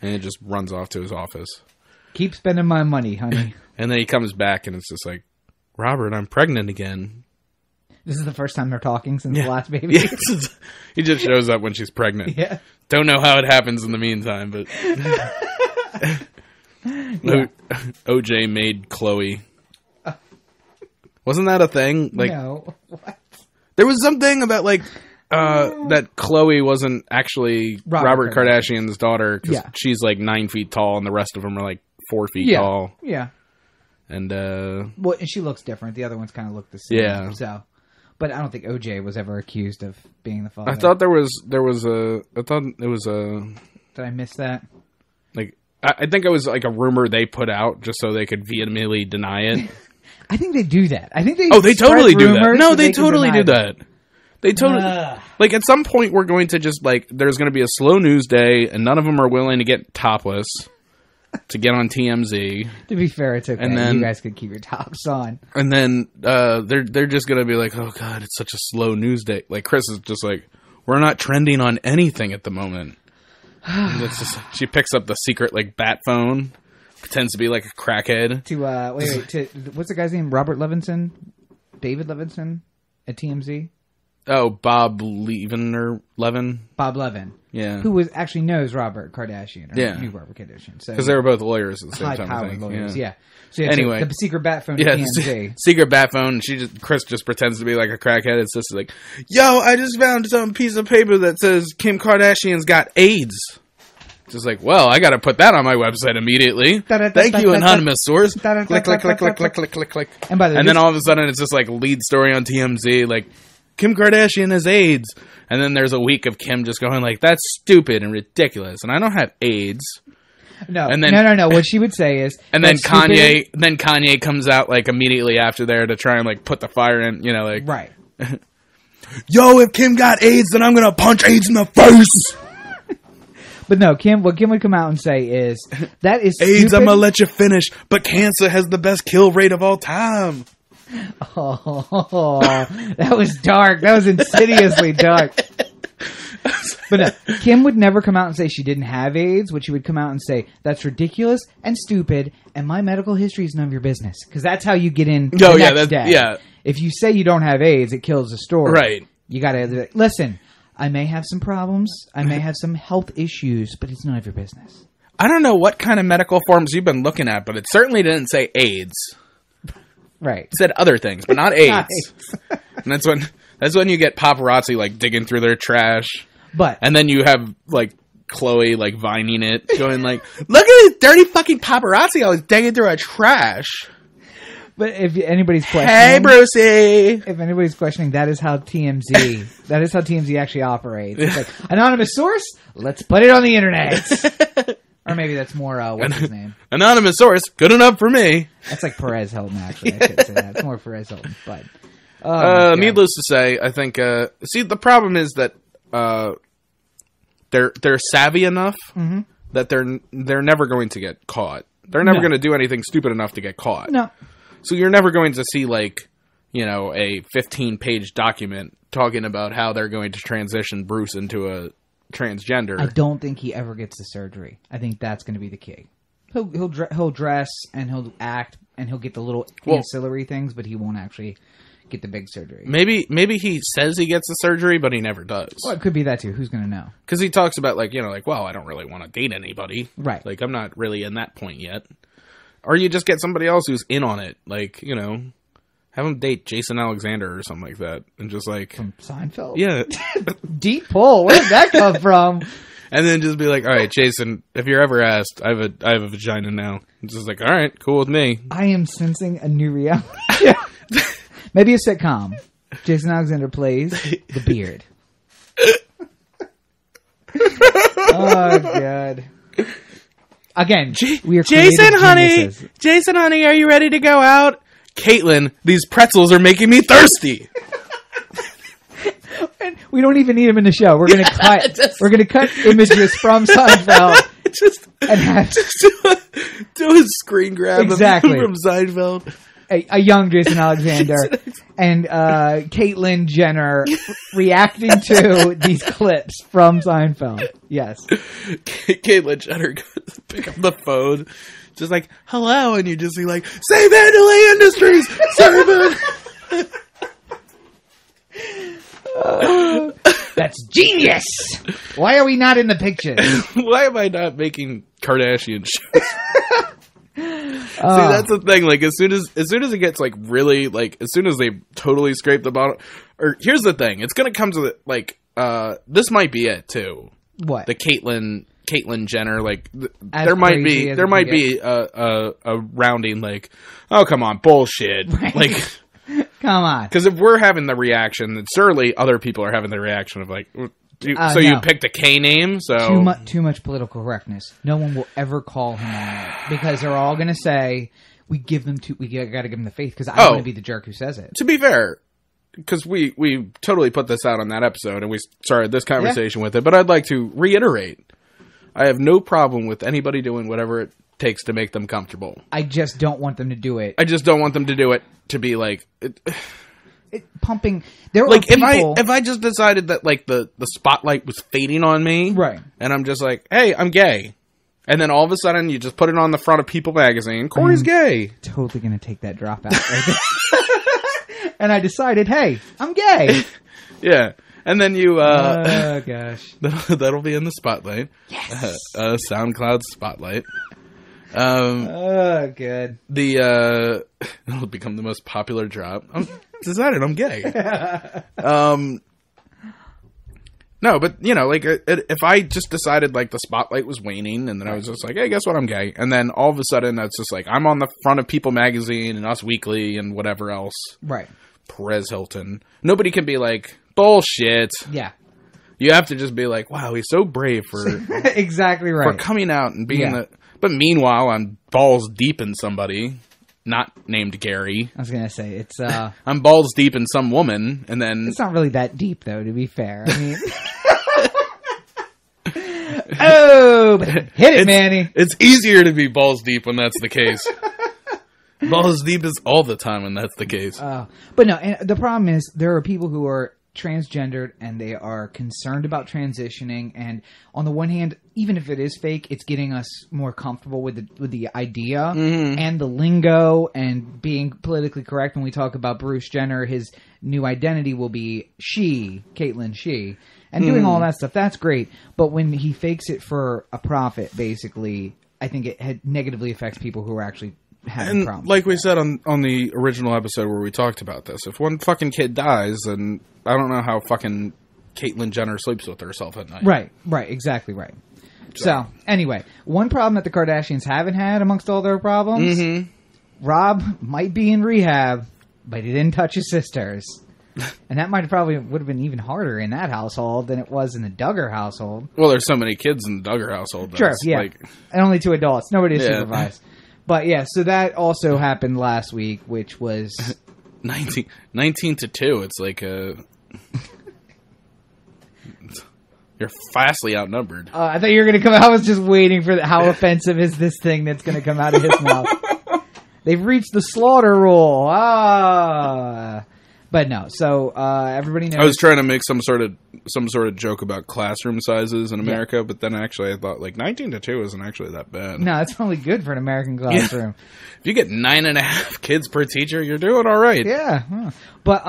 and it just runs off to his office. Keep spending my money, honey. And then he comes back, and it's just like, Robert, I'm pregnant again. This is the first time they're talking since the last baby. Yeah, he just shows up when she's pregnant. Yeah. Don't know how it happens in the meantime, but OJ made Chloe. Wasn't that a thing? Like, no. What? There was something about like that Chloe wasn't actually Robert Kardashian's daughter because she's like 9 feet tall and the rest of them are like 4 feet tall. Yeah. And well, and she looks different. The other ones kind of look the same. Yeah. So, but I don't think OJ was ever accused of being the father. I thought there was a. I thought it was a. Did I miss that? Like, I think it was like a rumor they put out just so they could vehemently deny it. I think they do that. I think they. Oh, they totally do that. No, they totally do that. They totally like at some point we're going to just like there's going to be a slow news day and none of them are willing to get topless to get on TMZ. To be fair, it's okay. And then, you guys could keep your tops on. And then they're just going to be like, oh god, it's such a slow news day. Like Chris is just like, we're not trending on anything at the moment. It's just, she picks up the secret like bat phone. Pretends to be like a crackhead. To what's the guy's name? Robert Levinson? David Levinson at TMZ? Oh, Bob Levin. Bob Levin. Yeah. Who actually knows Robert Kardashian. Knew Robert Kardashian. Because they were both lawyers at the same time. High-powered lawyers, yeah. So anyway. The secret bat phone at TMZ. Secret bat phone. Chris just pretends to be like a crackhead. It's just like, yo, I just found some piece of paper that says Kim Kardashian's got AIDS. Just like, well, I got to put that on my website immediately. Thank you, anonymous source. Click, click, click, click, click, click, click, click. And then all of a sudden, it's just like lead story on TMZ, like Kim Kardashian has AIDS, and then there's a week of Kim just going like, that's stupid and ridiculous, and I don't have AIDS. No, and then, no. What she would say is, and then Kanye comes out like immediately after there to try and like put the fire in, you know, like right. Yo, if Kim got AIDS, then I'm gonna punch AIDS in the face. But no, what Kim would come out and say is, that is stupid. AIDS, I'm going to let you finish, but cancer has the best kill rate of all time. Oh, that was dark. That was insidiously dark. But no, Kim would never come out and say she didn't have AIDS. What she would come out and say, that's ridiculous and stupid, and my medical history is none of your business. Because that's how you get in the next day. Yeah. If you say you don't have AIDS, it kills the story. Right. You got to, listen, I may have some problems. I may have some health issues, but it's none of your business. I don't know what kind of medical forms you've been looking at, but it certainly didn't say AIDS. Right. It said other things, but not AIDS. And that's when you get paparazzi like digging through their trash. And then you have like Chloe like vining it, going like, "Look at this dirty fucking paparazzi! I was digging through our trash." But if anybody's questioning, hey Brucey, if anybody's questioning, that is how TMZ actually operates. It's like, anonymous source, let's put it on the internet. Or maybe that's more what's his name? Anonymous source, good enough for me. That's like Perez Hilton. Actually, I should say that. It's more Perez Hilton. But needless to say, I think the problem is that they're savvy enough that they're never going to get caught. They're never going to do anything stupid enough to get caught. No. So you're never going to see, like, you know, a 15-page document talking about how they're going to transition Bruce into a transgender. I don't think he ever gets the surgery. I think that's going to be the key. He'll dress and he'll act and he'll get the little ancillary things, but he won't actually get the big surgery. Maybe he says he gets the surgery, but he never does. Well, it could be that too. Who's going to know? Because he talks about well, I don't really want to date anybody. Right. Like, I'm not really in that point yet. Or you just get somebody else who's in on it. Like, have him date Jason Alexander or something like that. And just from Seinfeld? Yeah. Deep pull. Where did that come from? And then just be like, all right, Jason, if you're ever asked, I have a vagina now. It's just like, all right, cool with me. I am sensing a new reality. Maybe a sitcom. Jason Alexander plays the beard. Oh, God. Again, we are Jason, honey, are you ready to go out? Caitlin, these pretzels are making me thirsty. And we don't even need him in the show. We're gonna cut. We're gonna cut images from Seinfeld. Do a screen grab exactly from Seinfeld. A young Jason Alexander and Caitlyn Jenner reacting to these clips from Seinfeld. Yes. Caitlyn Jenner goes to pick up the phone, just like, hello, and you just see like, say Mandalay Industries! Sorry, that's genius! Why are we not in the picture? Why am I not making Kardashian shows? See, that's the thing. Like, as soon as it gets like really like, as soon as they totally scrape the bottom, or here's the thing, it's gonna come to the, like, this might be it too. What? The Caitlyn Jenner, like, there might be a rounding like, oh come on, bullshit, right. Like, come on, because if we're having the reaction, then certainly other people are having the reaction of like. So you picked a K name, so... Too much political correctness. No one will ever call him on it. Because they're all going to say, we got to give him the faith, because I want to be the jerk who says it. To be fair, because we totally put this out on that episode, and we started this conversation with it, but I'd like to reiterate, I have no problem with anybody doing whatever it takes to make them comfortable. I just don't want them to do it. I just don't want them to do it to be like... pumping. There are like people... if I just decided that like the spotlight was fading on me, right? And I'm just like, hey, I'm gay, and then all of a sudden you just put it on the front of People magazine. Corey's gay. Totally gonna take that drop out right there. And I decided, hey, I'm gay. Yeah, and then you. Oh gosh, that'll be in the spotlight. Yes. SoundCloud spotlight. Good. It'll become the most popular drop. I'm decided I'm gay. No, but like if I just decided like the spotlight was waning, and then I was just like, hey, guess what, I'm gay, and then all of a sudden it's just like I'm on the front of People magazine and Us Weekly and whatever else. Right. Perez Hilton. Nobody can be like bullshit. Yeah. You have to just be like, wow, he's so brave for exactly right for coming out and being the. But meanwhile, I'm balls deep in somebody, not named Gary. I was gonna say it's. I'm balls deep in some woman, and then it's not really that deep, though. To be fair, I mean, oh, but hit it, Manny. It's easier to be balls deep when that's the case. Balls deep is all the time when that's the case. But no, and the problem is there are people who are transgendered and they are concerned about transitioning, and on the one hand, even if it is fake, it's getting us more comfortable with the idea and the lingo and being politically correct. When we talk about Bruce Jenner, his new identity will be Caitlyn she, and doing all that stuff, that's great. But when he fakes it for a profit, basically, I think it negatively affects people who are actually having problems. Like we said on the original episode where we talked about this, if one fucking kid dies, then I don't know how fucking Caitlyn Jenner sleeps with herself at night. Right, exactly right. So, anyway, one problem that the Kardashians haven't had amongst all their problems, Rob might be in rehab, but he didn't touch his sisters. And that would have been even harder in that household than it was in the Duggar household. Well, there's so many kids in the Duggar household. Sure, yeah. And only 2 adults. Nobody to supervise. But yeah, so that also happened last week, which was 19 to 2. It's like you're vastly outnumbered. I thought you were going to come. I was just waiting for how offensive is this thing that's going to come out of his mouth. They've reached the slaughter rule. But no, so everybody knows. I was trying to make some sort of joke about classroom sizes in America, but then actually I thought 19 to 2 isn't actually that bad. No, it's probably good for an American classroom. Yeah. If you get 9.5 kids per teacher, you're doing all right. Yeah, but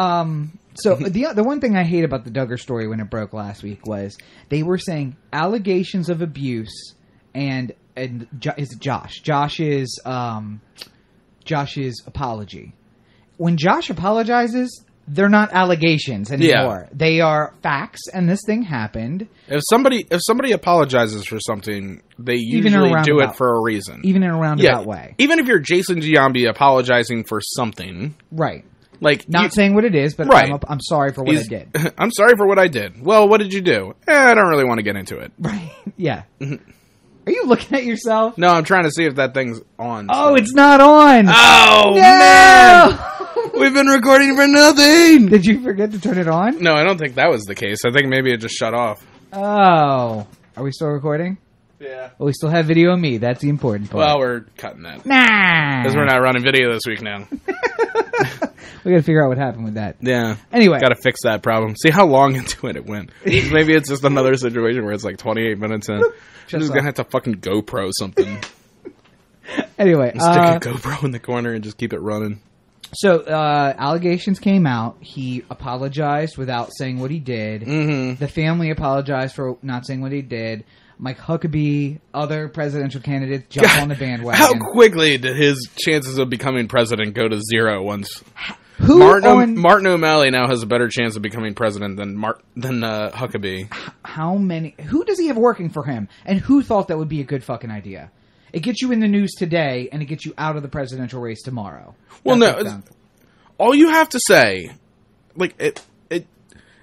so the one thing I hate about the Duggar story when it broke last week was they were saying allegations of abuse and is it Josh? Josh's apology. When Josh apologizes, they're not allegations anymore. Yeah. They are facts, and this thing happened. If somebody apologizes for something, they usually do it for a reason. Even in a roundabout way. Even if you're Jason Giambi apologizing for something. Right. Not saying what it is, but right. I'm sorry for what I did. I'm sorry for what I did. Well, what did you do? I don't really want to get into it. Right. Yeah. Are you looking at yourself? No, I'm trying to see if that thing's on. Oh, it's not on. Oh, no! Man! We've been recording for nothing! Did you forget to turn it on? No, I don't think that was the case. I think maybe it just shut off. Oh. Are we still recording? Yeah. Well, we still have video of me. That's the important part. Well, we're cutting that. Nah. Because we're not running video this week now. We gotta figure out what happened with that. Yeah. Anyway. Gotta fix that problem. See how long into it went. Maybe it's just another situation where it's 28 minutes in. I'm just gonna have to fucking GoPro something. Anyway. Stick a GoPro in the corner and just keep it running. So, allegations came out. He apologized without saying what he did. Mm-hmm. The family apologized for not saying what he did. Mike Huckabee, other presidential candidates jump on the bandwagon. How quickly did his chances of becoming president go to zero once... Martin O'Malley now has a better chance of becoming president than Huckabee. How many... Who does he have working for him? And who thought that would be a good fucking idea? It gets you in the news today, and it gets you out of the presidential race tomorrow. Well, all you have to say...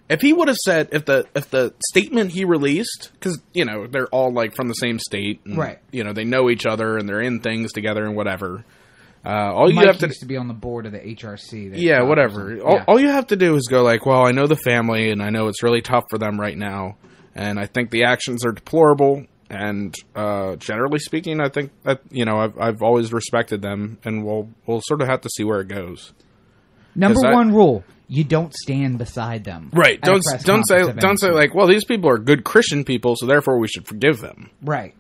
If he would have said... If the statement he released... Because, they're all, from the same state. And, right. They know each other, and they're in things together and whatever... Mike you have used to be on the board of the HRC. Yeah, whatever. All you have to do is go well, I know the family, and I know it's really tough for them right now, and I think the actions are deplorable, and generally speaking, I think that, I've always respected them, and we'll sort of have to see where it goes. Number one rule, you don't stand beside them. Right. Don't say well, these people are good Christian people, so therefore we should forgive them. Right.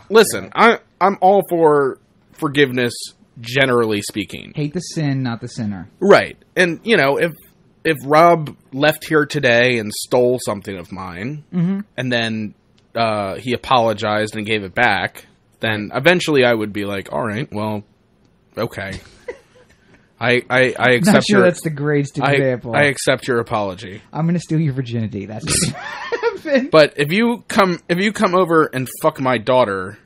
Listen, I'm all for forgiveness. Generally speaking. Hate the sin, not the sinner. Right. And, if Rob left here today and stole something of mine, mm-hmm. and then he apologized and gave it back, then eventually I would be like, all right, well, okay. I accept not sure that's the greatest example. I accept your apology. I'm going to steal your virginity. That's what's happened. But if you come over and fuck my daughter...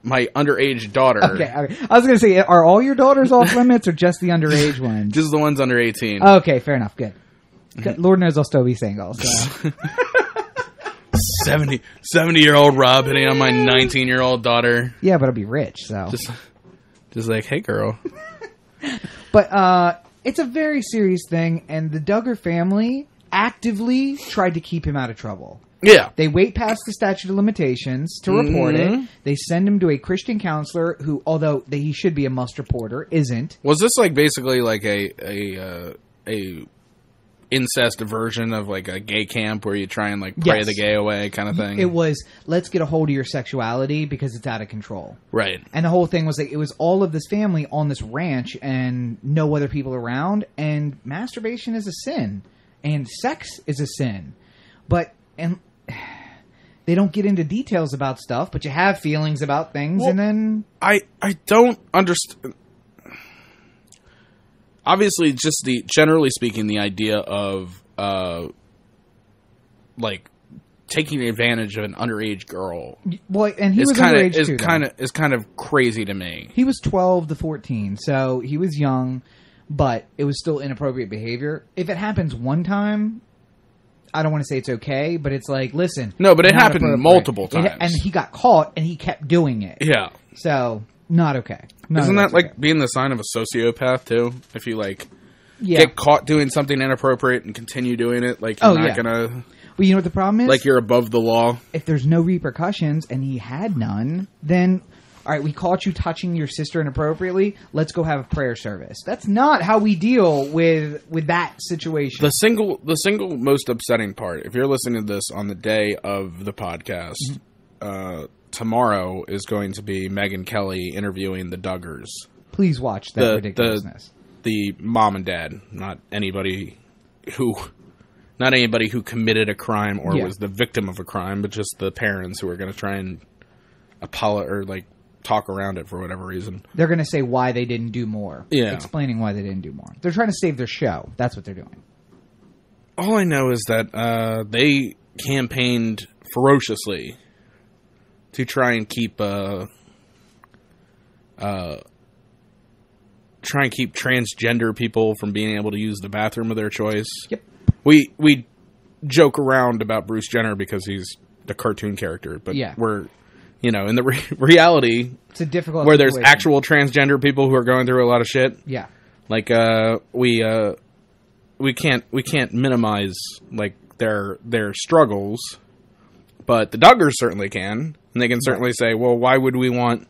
My underage daughter. Okay. I was going to say, are all your daughters off limits or just the underage ones? Just the ones under 18. Okay, fair enough. Good. Lord knows I'll still be single. So. 70-year-old Rob hitting on my 19-year-old daughter. Yeah, but I'll be rich, so. Just like, hey, girl. But it's a very serious thing, and the Duggar family actively tried to keep him out of trouble. Yeah. They wait past the statute of limitations to report it. They send him to a Christian counselor who, although he should be a must reporter, isn't. Was this basically a incest version of a gay camp where you try and pray the gay away kind of thing? It was, let's get a hold of your sexuality because it's out of control. Right. And the whole thing was it was all of this family on this ranch and no other people around, and masturbation is a sin and sex is a sin. And they don't get into details about stuff, but you have feelings about things, and then... I don't understand... Obviously, just generally speaking, the idea of, taking advantage of an underage girl... Well, and he was underage, too. Is kind of crazy to me. He was 12 to 14, so he was young, but it was still inappropriate behavior. If it happens one time... I don't want to say it's okay, but it's listen. No, but it happened multiple times. And he got caught, and he kept doing it. Yeah. So, not okay. Isn't that being the sign of a sociopath, too? If you, get caught doing something inappropriate and continue doing it, you're not going to... Well, you know what the problem is? You're above the law. If there's no repercussions, and he had none, then all right, we caught you touching your sister inappropriately. Let's go have a prayer service. That's not how we deal with that situation. The single most upsetting part, if you're listening to this on the day of the podcast, tomorrow is going to be Megyn Kelly interviewing the Duggars. Please watch that ridiculousness. The mom and dad, not anybody who committed a crime or was the victim of a crime, but just the parents who are going to try and talk around it for whatever reason. They're going to say why they didn't do more. Yeah. Explaining why they didn't do more. They're trying to save their show. That's what they're doing. All I know is that they campaigned ferociously to try and keep transgender people from being able to use the bathroom of their choice. Yep. We joke around about Bruce Jenner because he's the cartoon character, but we're in the reality, it's a difficult where situation. There's actual transgender people who are going through a lot of shit. Yeah. Like we can't minimize their struggles, but the Duggars certainly can, and they can certainly say, well, why would we want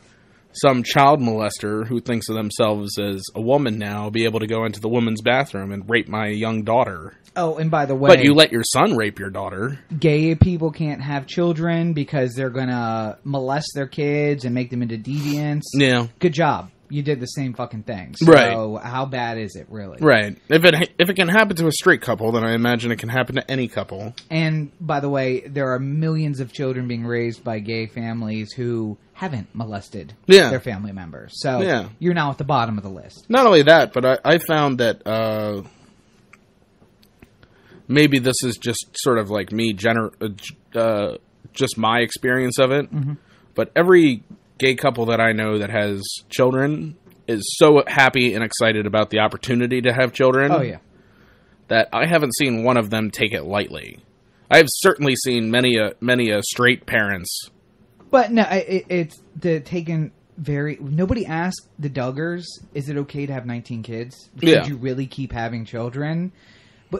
some child molester who thinks of themselves as a woman now be able to go into the woman's bathroom and rape my young daughter? Oh, and by the way... But you let your son rape your daughter. Gay people can't have children because they're going to molest their kids and make them into deviants. Yeah. Good job. You did the same fucking thing. So right. How bad is it, really? Right. If it can happen to a straight couple, then I imagine it can happen to any couple. And, by the way, there are millions of children being raised by gay families who haven't molested their family members. So you're now at the bottom of the list. Not only that, but I found that maybe this is just sort of like me, just my experience of it, but every gay couple that I know that has children is so happy and excited about the opportunity to have children. Oh, yeah. That I haven't seen one of them take it lightly. I have certainly seen many straight parents. But no, it's taken very... Nobody asked the Duggars, is it okay to have 19 kids? Should you really keep having children?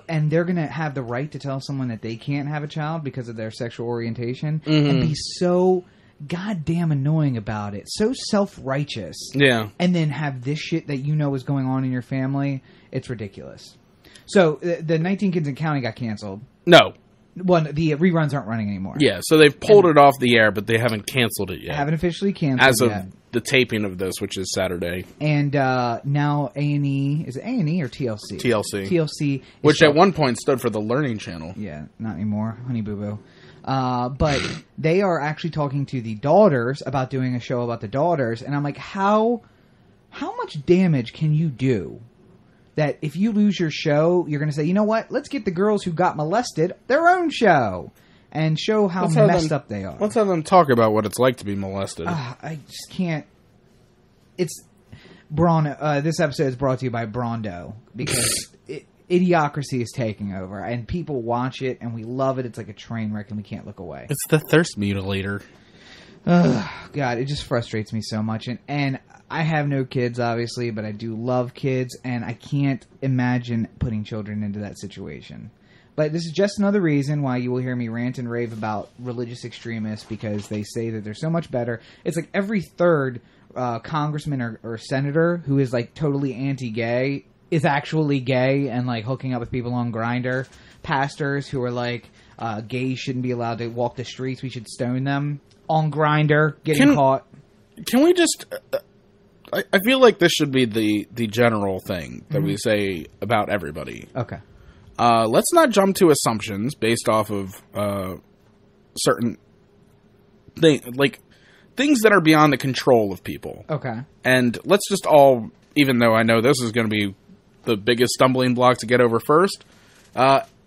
And they're going to have the right to tell someone that they can't have a child because of their sexual orientation and be so goddamn annoying about it. So self-righteous. Yeah. And then have this shit that you know is going on in your family. It's ridiculous. So, the 19 Kids and Counting got canceled. No. Well, the reruns aren't running anymore. Yeah, so they've pulled it off the air, but they haven't canceled it yet. Haven't officially canceled as of the taping of this, which is Saturday. And now A&E, is it A&E or TLC? TLC. TLC. Which at one point stood for the Learning Channel. Yeah, not anymore. Honey Boo Boo. But they are actually talking to the daughters about doing a show about the daughters, and I'm like, how much damage can you do? That if you lose your show, you're going to say, you know what? Let's get the girls who got molested their own show and show how messed up they are. Let's have them talk about what it's like to be molested. I just can't. It's this episode is brought to you by Brondo because idiocracy is taking over and people watch it and we love it. It's like a train wreck and we can't look away. It's the thirst mutilator. God, it just frustrates me so much. And I have no kids, obviously, but I do love kids, and I can't imagine putting children into that situation. But this is just another reason why you will hear me rant and rave about religious extremists, because they say that they're so much better. It's like every third congressman or senator who is like totally anti-gay is actually gay and like hooking up with people on Grindr. Pastors who are like, gays shouldn't be allowed to walk the streets, we should stone them. On Grindr, getting caught. Can we just... I feel like this should be the general thing that we say about everybody. Okay. Let's not jump to assumptions based off of certain things that are beyond the control of people. Okay. And let's just all, even though I know this is going to be the biggest stumbling block to get over first,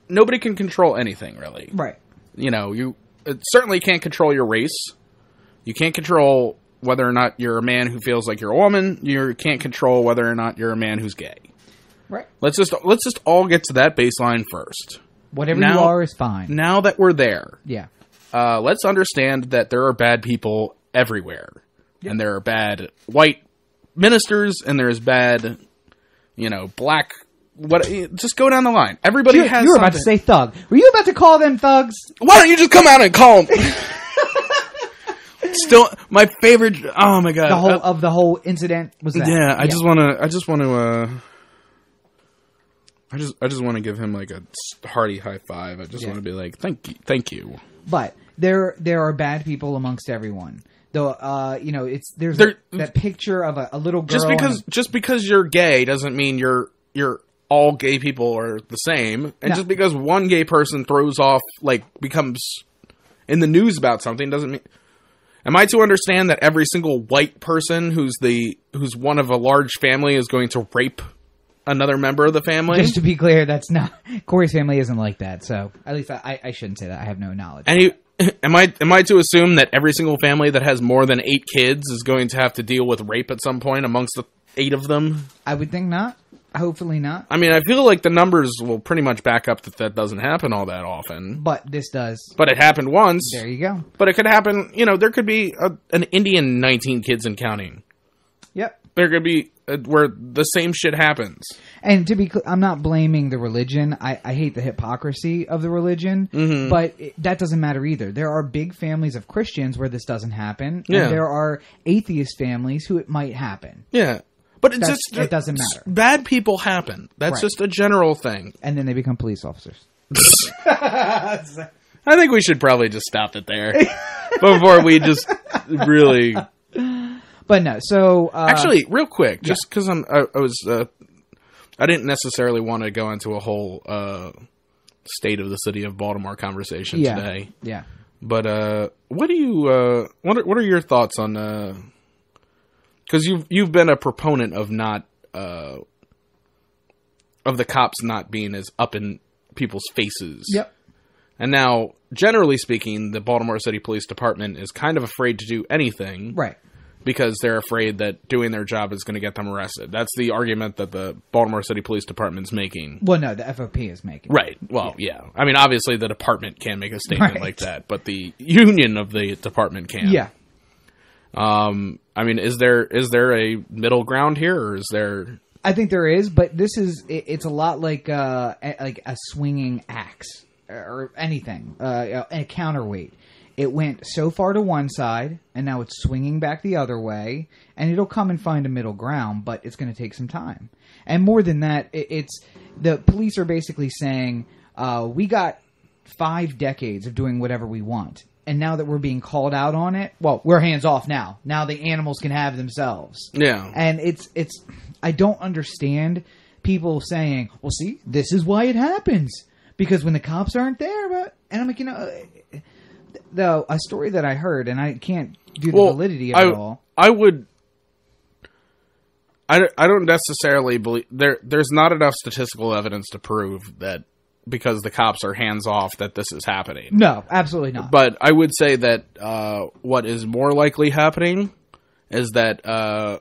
nobody can control anything, really. Right. You know, you certainly can't control your race. You can't control whether or not you're a man who feels like you're a woman. You can't control whether or not you're a man who's gay. Right. Let's just all get to that baseline first. Whatever you are is fine. Now that we're there. Yeah. Let's understand that there are bad people everywhere. Yep. And there are bad white ministers and there's bad, black... just go down the line. Everybody has You were about to say thug. Were you about to call them thugs? Why don't you just come out and call them... Still, my favorite. Oh my god! The whole incident was that. Yeah, I just want to give him like a hearty high five. I just want to be like, thank you. But there are bad people amongst everyone. Though, that picture of a little girl. Just because you're gay doesn't mean you're all gay people are the same, and just because one gay person throws off becomes in the news about something doesn't mean. Am I to understand that every single white person who's one of a large family is going to rape another member of the family? Just to be clear, that's not Corey's family isn't like that. So at least I shouldn't say that. I have no knowledge. And am I to assume that every single family that has more than 8 kids is going to have to deal with rape at some point amongst the 8 of them? I would think not. Hopefully not. I mean, I feel like the numbers will pretty much back up that doesn't happen all that often. But this does. But it happened once. There you go. But it could happen, there could be an Indian 19 kids and counting. Yep. There could be where the same shit happens. And to be clear, I'm not blaming the religion. I hate the hypocrisy of the religion. Mm-hmm. But that doesn't matter either. There are big families of Christians where this doesn't happen. Yeah. And there are atheist families who it might happen. Yeah. But it doesn't matter. Bad people happen. That's just a general thing. And then they become police officers. I think we should probably just stop it there before we just really. But no, so actually, real quick, just because I didn't necessarily want to go into a whole state of the city of Baltimore conversation today. Yeah. But what are your thoughts on? Because you've been a proponent of of the cops not being as up in people's faces. Yep. And now, generally speaking, the Baltimore City Police Department is kind of afraid to do anything. Right. Because they're afraid that doing their job is going to get them arrested. That's the argument that the Baltimore City Police Department's making. Well, no, the FOP is making. Right. Well, yeah. I mean, obviously the department can't make a statement like that, but the union of the department can. Yeah. I mean, is there a middle ground here, or is there? I think there is, but it's a lot like a swinging axe or anything, a counterweight. It went so far to one side, and now it's swinging back the other way, and it'll come and find a middle ground, but it's going to take some time. And more than that, it's the police are basically saying, we got 5 decades of doing whatever we want. And now that we're being called out on it, well, we're hands off now. Now the animals can have themselves. Yeah. And it's I don't understand people saying, well, see, this is why it happens. Because when the cops aren't there, and I'm like, though, a story that I heard, and I can't do the validity of it all. I don't necessarily believe there's not enough statistical evidence to prove that because the cops are hands off that this is happening. No, absolutely not. But I would say that what is more likely happening is that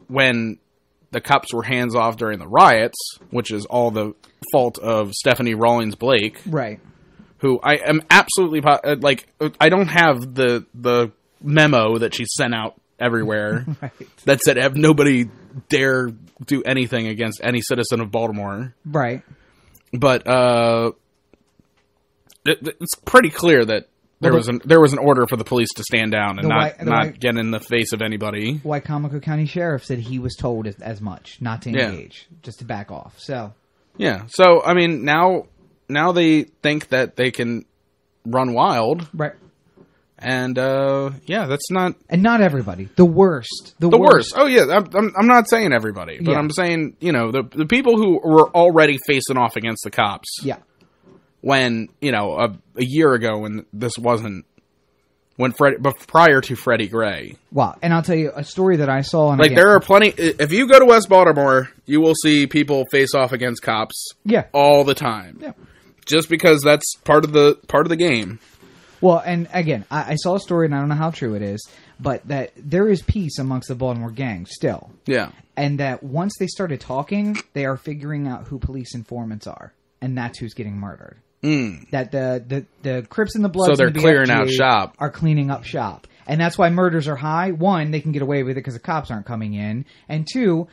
when the cops were hands off during the riots, which is all the fault of Stephanie Rawlings Blake, right? Who I am absolutely I don't have the memo that she sent out everywhere right. that said nobody dare do anything against any citizen of Baltimore, right? But it's pretty clear that there was an order for the police to stand down and not get in the face of anybody. Wicomico County Sheriff said he was told as much, not to engage, just to back off. So yeah, so I mean now they think that they can run wild, right? And that's not and not everybody. The worst. Oh yeah, I'm not saying everybody, but I'm saying the people who were already facing off against the cops. Yeah. When a year ago when this wasn't prior to Freddie Gray. Wow, and I'll tell you a story that I saw. And there are plenty. If you go to West Baltimore, you will see people face off against cops. Yeah. All the time. Yeah. Just because that's part of the game. Well, and again, I saw a story, and I don't know how true it is, but that there is peace amongst the Baltimore gang still. Yeah. And that once they started talking, they are figuring out who police informants are, and that's who's getting murdered. Mm. That the Crips and the Bloods, so they're clearing out shop, are cleaning up shop, and that's why murders are high. One, they can get away with it because the cops aren't coming in, and two,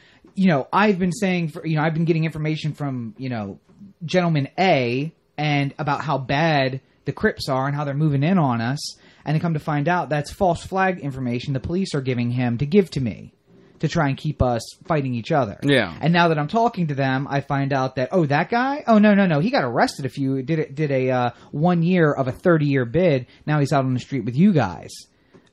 I've been saying I've been getting information from Gentleman A and about how bad the Crips are and how they're moving in on us. And then come to find out that's false flag information the police are giving him to give to me to try and keep us fighting each other. Yeah. And now that I'm talking to them, I find out that, oh, that guy? Oh, no. He got arrested did a 1 year of a 30-year bid. Now he's out on the street with you guys.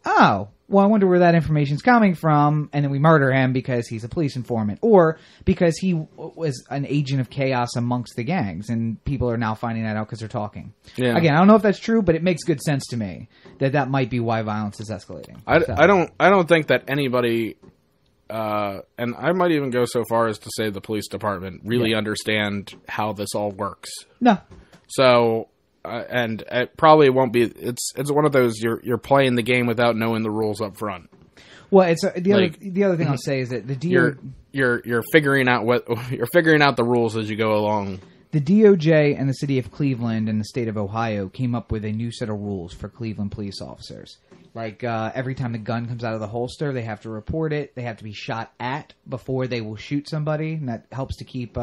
Oh, well, I wonder where that information's coming from. And then we murder him because he's a police informant or because he was an agent of chaos amongst the gangs. And people are now finding that out because they're talking. Yeah. Again, I don't know if that's true, but it makes good sense to me that might be why violence is escalating. I don't think that anybody... and I might even go so far as to say the police department really understand how this all works. No. So, and it probably won't be. It's one of those you're playing the game without knowing the rules up front. Well, it's the other thing I'll say is that you're figuring out the rules as you go along. The DOJ and the city of Cleveland and the state of Ohio came up with a new set of rules for Cleveland police officers. Like, every time the gun comes out of the holster, they have to report it. They have to be shot at before they will shoot somebody. And that helps to keep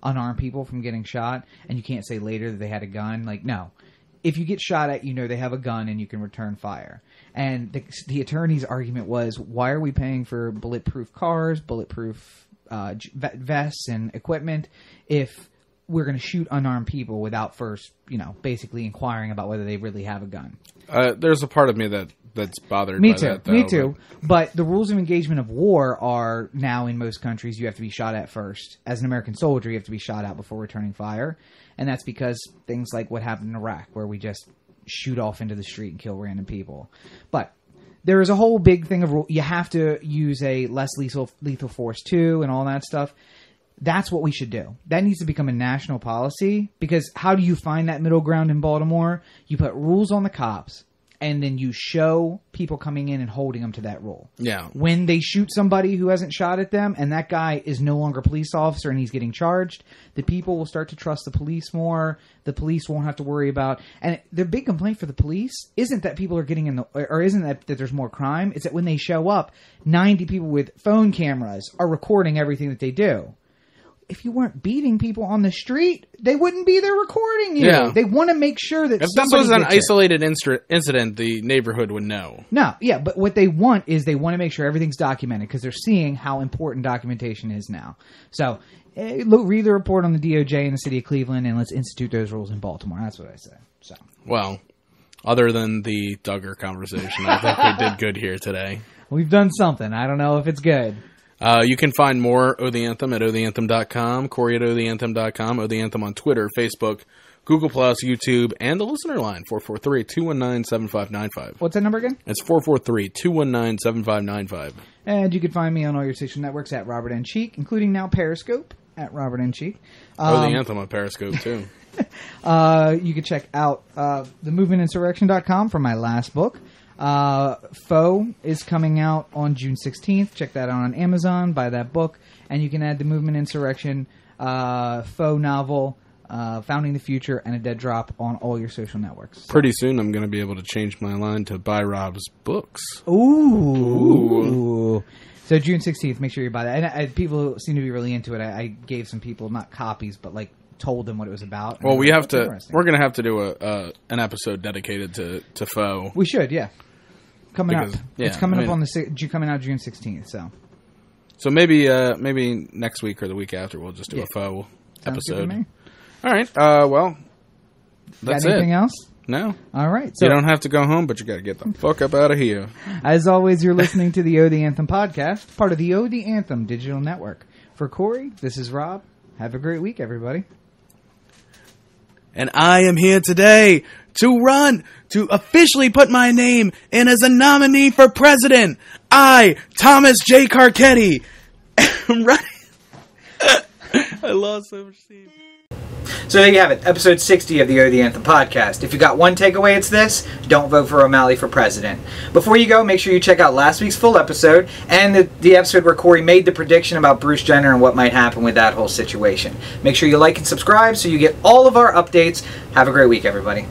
unarmed people from getting shot. And you can't say later that they had a gun. Like, no. If you get shot at, they have a gun and you can return fire. And the attorney's argument was, why are we paying for bulletproof cars, bulletproof vests and equipment if we're going to shoot unarmed people without first, basically inquiring about whether they really have a gun? There's a part of me that's bothered by that, though. Me too. But the rules of engagement of war are now in most countries you have to be shot at first. As an American soldier, you have to be shot at before returning fire. And that's because things like what happened in Iraq, where we just shoot off into the street and kill random people. But there is a whole big thing of you have to use a less lethal force too and all that stuff. That's what we should do. That needs to become a national policy, because how do you find that middle ground in Baltimore? You put rules on the cops, and then you show people coming in and holding them to that rule. Yeah. When they shoot somebody who hasn't shot at them, and that guy is no longer a police officer and he's getting charged, the people will start to trust the police more. The police won't have to worry about... And the big complaint for the police isn't that people are getting in the... Or isn't that there's more crime. It's that when they show up, 90 people with phone cameras are recording everything that they do. If you weren't beating people on the street, they wouldn't be there recording you. Yeah. They want to make sure that if this was an isolated incident, the neighborhood would know. No, yeah, but what they want is they want to make sure everything's documented, because they're seeing how important documentation is now. So read the report on the DOJ in the city of Cleveland, and let's institute those rules in Baltimore. That's what I say. So, well, other than the Duggar conversation, I think we did good here today. We've done something. I don't know if it's good. You can find more O The Anthem at otheanthem.com, Corey at otheanthem.com, O The Anthem on Twitter, Facebook, Google+, YouTube, and the listener line, 443-219-7595. What's that number again? It's 443-219-7595. And you can find me on all your social networks at Robert N. Cheek, including now Periscope at Robert N. Cheek. O The Anthem on Periscope, too. You can check out themovementinsurrection.com for my last book. Foe is coming out on June 16th. Check that out on Amazon. Buy that book. And you can add the Movement Insurrection Foe novel, Founding the Future, and a Dead Drop on all your social networks. Pretty soon I'm going to be able to change my line to Buy Rob's Books. Ooh. So June 16th, make sure you buy that. And people seem to be really into it. I gave some people, not copies, but told them what it was about. Well, we're going to have to do an episode dedicated to Foe. We should, yeah. Coming up. Yeah, it's coming up on coming out June 16th, So maybe next week or the week after we'll just do a Foe episode. All right. Well, that's it. Got anything else? No. All right. So you don't have to go home, but you got to get the fuck up out of here. As always, you're listening to the O The Anthem podcast, part of the O The Anthem digital network. For Corey, this is Rob. Have a great week, everybody. And I am here today to officially put my name in as a nominee for president. I, Thomas J. Carcetti, am running. I lost so much steam. So there you have it, episode 60 of the O The Anthem podcast. If you got one takeaway, it's this: don't vote for O'Malley for president. Before you go, make sure you check out last week's full episode and the episode where Corey made the prediction about Bruce Jenner and what might happen with that whole situation. Make sure you like and subscribe so you get all of our updates. Have a great week, everybody.